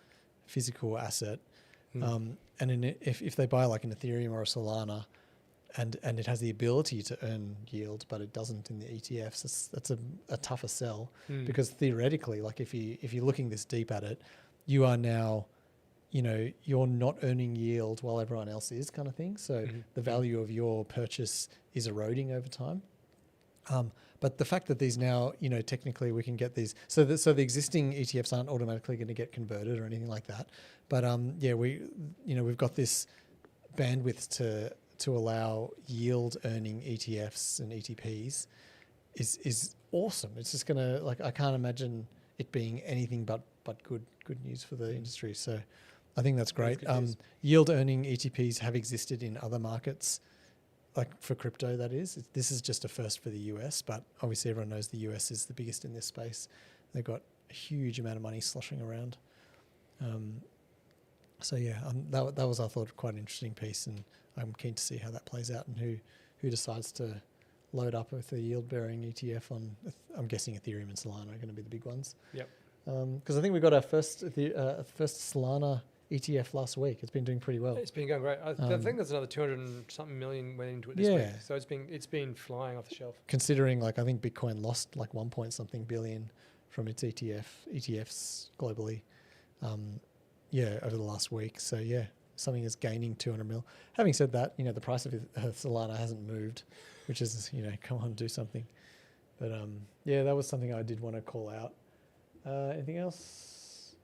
asset. And if they buy like an Ethereum or a Solana, and it has the ability to earn yield, but it doesn't in the ETFs, that's a tougher sell because theoretically, like if you're looking this deep at it, you are now, you're not earning yield while everyone else is, kind of thing. So the value of your purchase is eroding over time. But the fact that these now, technically we can get these, so the existing ETFs aren't automatically going to get converted or anything like that. But we've got this bandwidth to allow yield earning ETFs and ETPs is awesome. It's just going to, I can't imagine it being anything but good news for the industry. So I think that's great. Yield earning ETPs have existed in other markets, like for crypto, that is. This is just a first for the US, but obviously everyone knows the US is the biggest in this space. They've got a huge amount of money sloshing around. That was, I thought, quite an interesting piece, and I'm keen to see how that plays out and who decides to load up with a yield-bearing ETF on, I'm guessing Ethereum and Solana are going to be the big ones. Yep. Because I think we got our first Solana ETF last week. It's been doing pretty well. It's been going great. I think there's another 200 and something million went into it this week. So it's been flying off the shelf. Considering, I think Bitcoin lost 1 point something billion from its ETFs globally. Over the last week. So something is gaining 200 mil. Having said that, the price of Solana hasn't moved, which is, come on, do something. But that was something I did want to call out. Anything else?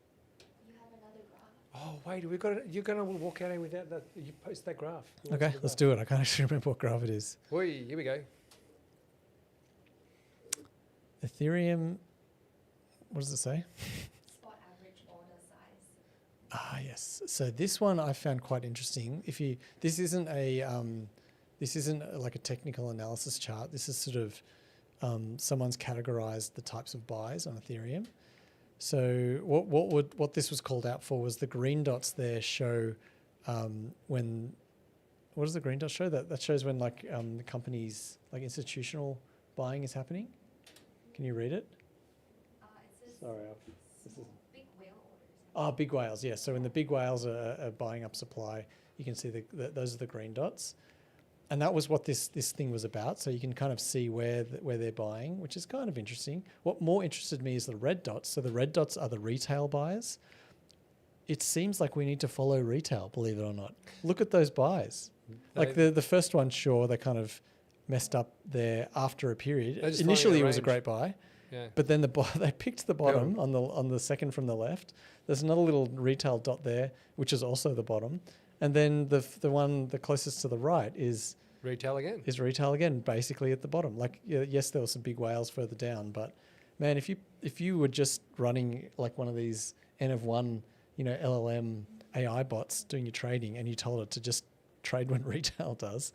You have another graph. Oh wait, you're gonna walk out here without that. You post that graph. Okay, let's do it. I can't actually remember what graph it is. Oi, here we go. Ethereum. What does it say? Spot average order size. Yes. So this one I found quite interesting. This isn't like a technical analysis chart. This is sort of someone's categorized the types of buys on Ethereum. So what this was called out for was the green dots there show when. What does the green dot show? That shows when the company's institutional buying is happening. Can you read it? It says Sorry, this is. big whale orders. Big whales, yes. So when the big whales are buying up supply, you can see those are the green dots. And that was what this thing was about. So you can kind of see where they're buying, which is kind of interesting. What more interested me is the red dots. So the red dots are the retail buyers. It seems like we need to follow retail, believe it or not. Look at those buys. The first one, sure, they kind of messed up there after a period. Initially, it was a great buy. Yeah. But then they picked the bottom on the second from the left. There's another little retail dot there, which is also the bottom. And then the one the closest to the right is retail again. Is retail again, basically at the bottom. Yes, there were some big whales further down, but man, if you were just running one of these N of one, LLM AI bots doing your trading, and you told it to just trade when retail does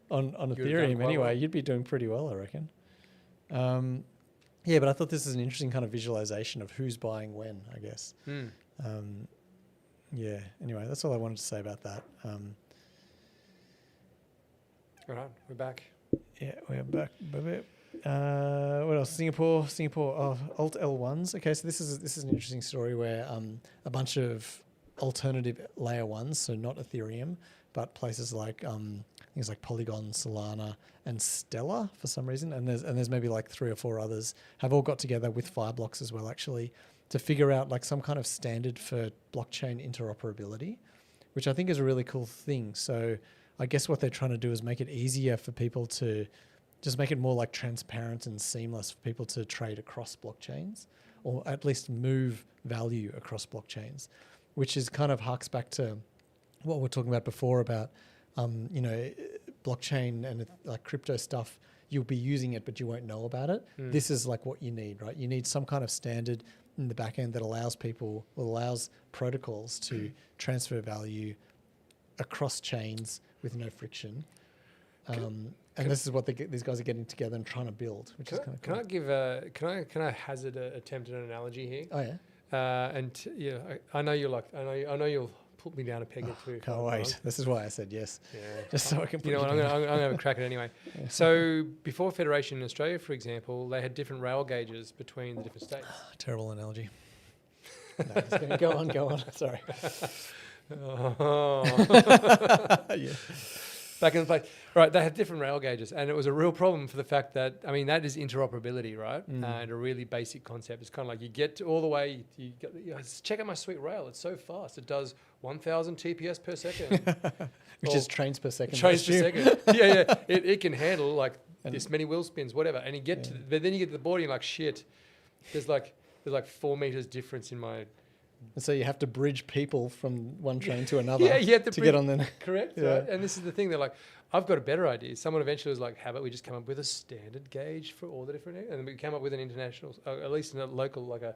on Ethereum anyway, you'd be doing pretty well, I reckon. But I thought this is an interesting kind of visualization of who's buying when, I guess. Anyway, that's all I wanted to say about that. All right, we're back. Yeah, we're back. What else? Singapore. Alt L1s. Okay, so this is an interesting story where a bunch of alternative layer ones, so not Ethereum, but places like things like Polygon, Solana, and Stellar for some reason, and there's maybe 3 or 4 others, have all got together with Fireblocks as well, actually, to figure out some kind of standard for blockchain interoperability, which I think is a really cool thing. So I guess what they're trying to do is make it easier for people to just make it more transparent and seamless for people to trade across blockchains, or at least move value across blockchains. which is kind of harks back to what we were talking about before about, blockchain and like crypto stuff. You'll be using it, but you won't know about it. This is like what you need, right? You need some kind of standard in the back end that allows protocols to transfer value across chains with no friction. And this is what these guys are getting together and trying to build, which is kind of cool. Can I hazard a attempt at an analogy here? Oh yeah. I know you're like, I know you'll put me down a peg or two. Can't wait. This is why I said yes. Yeah. Just so I can put You know what? I'm down. going to have a crack at it anyway. Yeah. So before Federation in Australia, for example, they had different rail gauges between the different states. Terrible analogy. No, just kidding. Go on. Sorry. Oh. Yeah. Back in the place. Right, they had different rail gauges, and it was a real problem for the fact that, I mean, that is interoperability, right? And a really basic concept. It's kind of like you get all the way, check out my sweet rail. It's so fast. It does 1,000 TPS per second. Which is trains per second. Trains per second. Yeah. It can handle like this many wheel spins, whatever. And you get but then you get to the border, you're like, shit, there's like 4 meters difference in my... And so you have to bridge people from one train to another you have to get on there. Correct, Yeah. right? And this is the thing, they're like, I've got a better idea. Someone eventually was like, how about we just come up with a standard gauge for all the different areas? And then we came up with an international, at least in a local, like a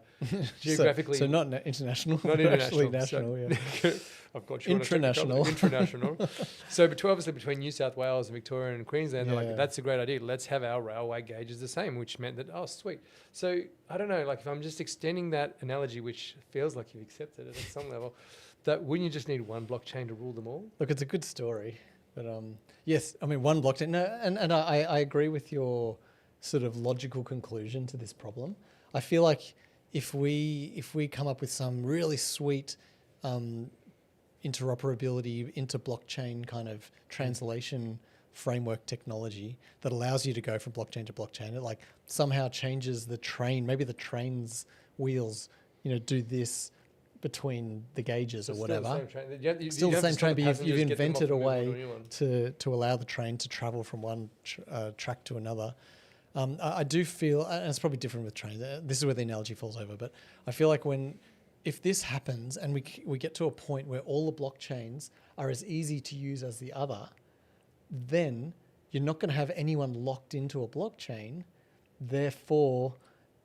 geographically... So not international. Not international. Actually national, yeah. I've got you Intranational. International. So obviously between New South Wales and Victoria and Queensland, they're Yeah. like, that's a great idea. Let's have our railway gauges the same, which meant that, oh, sweet. So I don't know, like if I'm just extending that analogy, which feels like you've accepted it at some level, that wouldn't you just need one blockchain to rule them all? Look, it's a good story. But yes, I mean, one blockchain. No, and I agree with your sort of logical conclusion to this problem. I feel like if we come up with some really sweet interoperability into blockchain kind of translation framework technology that allows you to go from blockchain to blockchain, it like somehow changes the train, maybe the train's wheels, do this between the gauges or whatever. Still the same train, but you've invented a way to allow the train to travel from one track to another. I do feel, and it's probably different with trains, this is where the analogy falls over, but I feel like if this happens and we get to a point where all the blockchains are as easy to use as the other, then you're not going to have anyone locked into a blockchain. Therefore,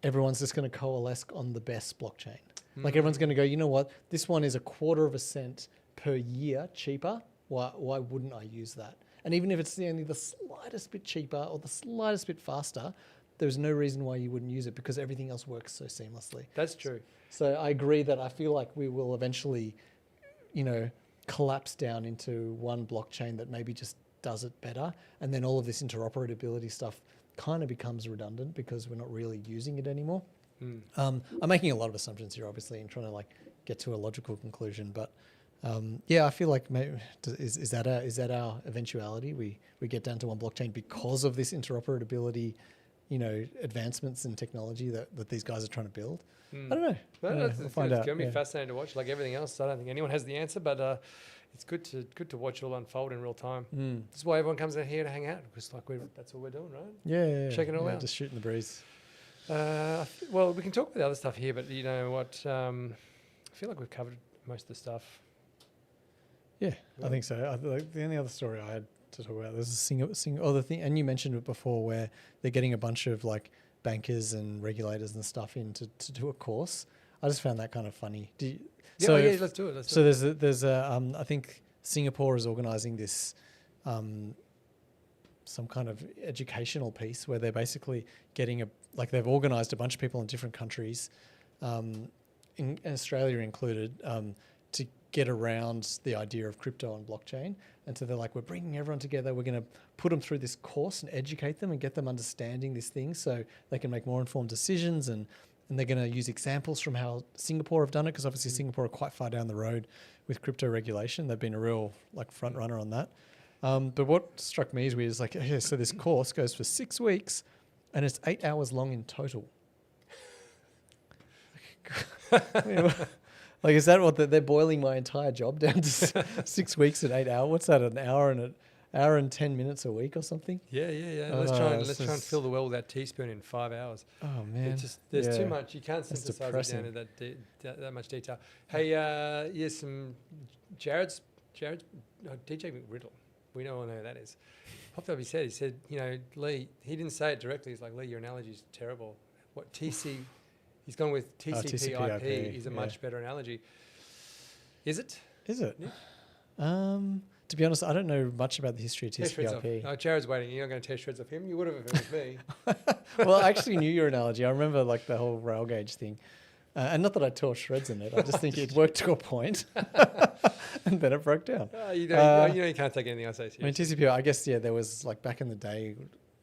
everyone's just going to coalesce on the best blockchain. Like everyone's going to go, you know what, this one is 1/4 cent per year cheaper. Why wouldn't I use that? And even if it's only the slightest bit cheaper or the slightest bit faster, there's no reason why you wouldn't use it because everything else works so seamlessly. That's true. So I agree that I feel like we will eventually, collapse down into one blockchain that maybe just does it better. And then all of this interoperability stuff kind of becomes redundant because we're not really using it anymore. I'm making a lot of assumptions here, obviously, and trying to get to a logical conclusion. But I feel like maybe is that our eventuality? We get down to one blockchain because of this interoperability, advancements in technology that these guys are trying to build. I don't know. We'll find out. It's going to be Yeah. fascinating to watch. Like everything else, I don't think anyone has the answer, but it's good to watch it all unfold in real time. This is why everyone comes out here to hang out because that's what we're doing, right? Yeah. Checking it all out. Just shooting the breeze. Well, we can talk about the other stuff here, but you know what? I feel like we've covered most of the stuff. Yeah, I think so. The only other story I had to talk about was the thing, and you mentioned it before, where they're getting a bunch of bankers and regulators and stuff in to do a course. I just found that kind of funny. Let's do it. There's I think Singapore is organising this some kind of educational piece where they're basically getting they've organised a bunch of people in different countries, in Australia included, to get around the idea of crypto and blockchain. And so they're like, we're bringing everyone together. We're going to put them through this course and educate them and get them understanding this thing so they can make more informed decisions. And they're going to use examples from how Singapore have done it, because obviously Singapore are quite far down the road with crypto regulation. They've been a real front runner on that. But what struck me as weird is so this course goes for 6 weeks and it's 8 hours long in total. Is that what they're boiling my entire job down to 6 weeks and 8 hours? What's that? An hour and hour and 10 minutes a week or something. Yeah. Oh, Let's try it's and just- fill the well with that teaspoon in 5 hours. Oh man, It's just there's Yeah. too much. You can't That's synthesize it down to that much detail. Hey, here's some Jared's DJ McRiddle. We all know who that is. Popped up. He said, you know, Lee. He didn't say it directly. He's like, Lee, your analogy's terrible. What TC? He's gone with TCP/IP is a much better analogy. Is it? Is it? Nick? To be honest, I don't know much about the history of Test shreds off. TCP/IP. Oh, Jared's waiting. You're not going to test shreds off him. You would have if it was me. Well, I actually knew your analogy. I remember like the whole rail gauge thing. And not that I tore shreds in it. I just think it worked to a point, and then it broke down. You can't take anything I say I mean, seriously. TCP, I guess, yeah, there was like back in the day,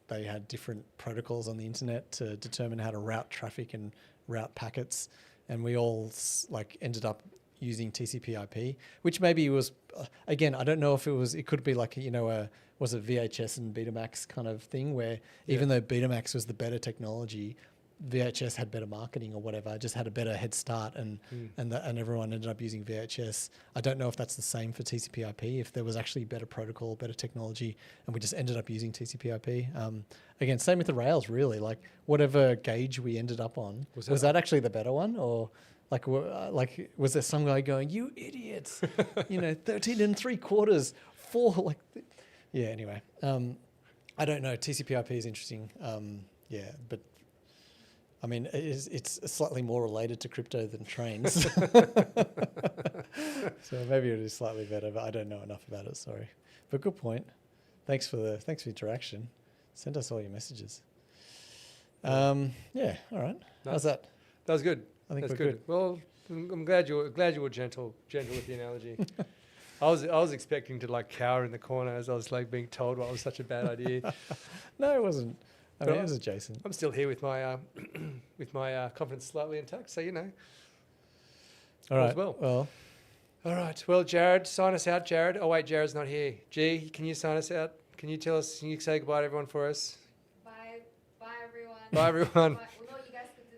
they had different protocols on the internet to determine how to route traffic and route packets. And we all like ended up using TCP/IP, which maybe was, again, I don't know if it could be like, was it VHS and Betamax kind of thing where even though Betamax was the better technology, VHS had better marketing or whatever, just had a better head start, and everyone ended up using VHS. I don't know if that's the same for TCP/IP, if there was actually better protocol, better technology, and we just ended up using TCP/IP. Again, same with the rails, really. Like whatever gauge we ended up on, was that actually the better one, or like was there some guy going, "You idiots, 13 3/4, 4 like." Yeah. Anyway, I don't know. TCP/IP is interesting. But. I mean, it's slightly more related to crypto than trains. So maybe it is slightly better, but I don't know enough about it, sorry. But good point. Thanks for interaction. Send us all your messages. All right. How's that? That was good. I think That's we're good. Well, I'm glad you were gentle with the analogy. I was expecting to like cower in the corner as I was like being told what was such a bad idea. No, it wasn't. I But mean, it was adjacent. I'm still here with my confidence slightly intact, so All right. well. Well, All right. Well, Jared, sign us out, Jared. Oh wait, Jared's not here. G, can you sign us out? Can you say goodbye to everyone for us? Bye, everyone. Bye, everyone. Well, no, you guys could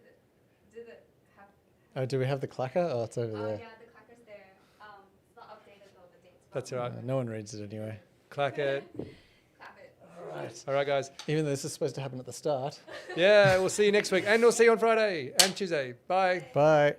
do the. oh, do we have the clacker? Oh, it's over Oh there. yeah, the clacker's there. It's not updated though. The date's. That's all right. No one reads it anyway. Clack it. Clap it. All right, guys. Even though this is supposed to happen at the start. Yeah, we'll see you next week, and we'll see you on Friday and Tuesday. Bye. Bye.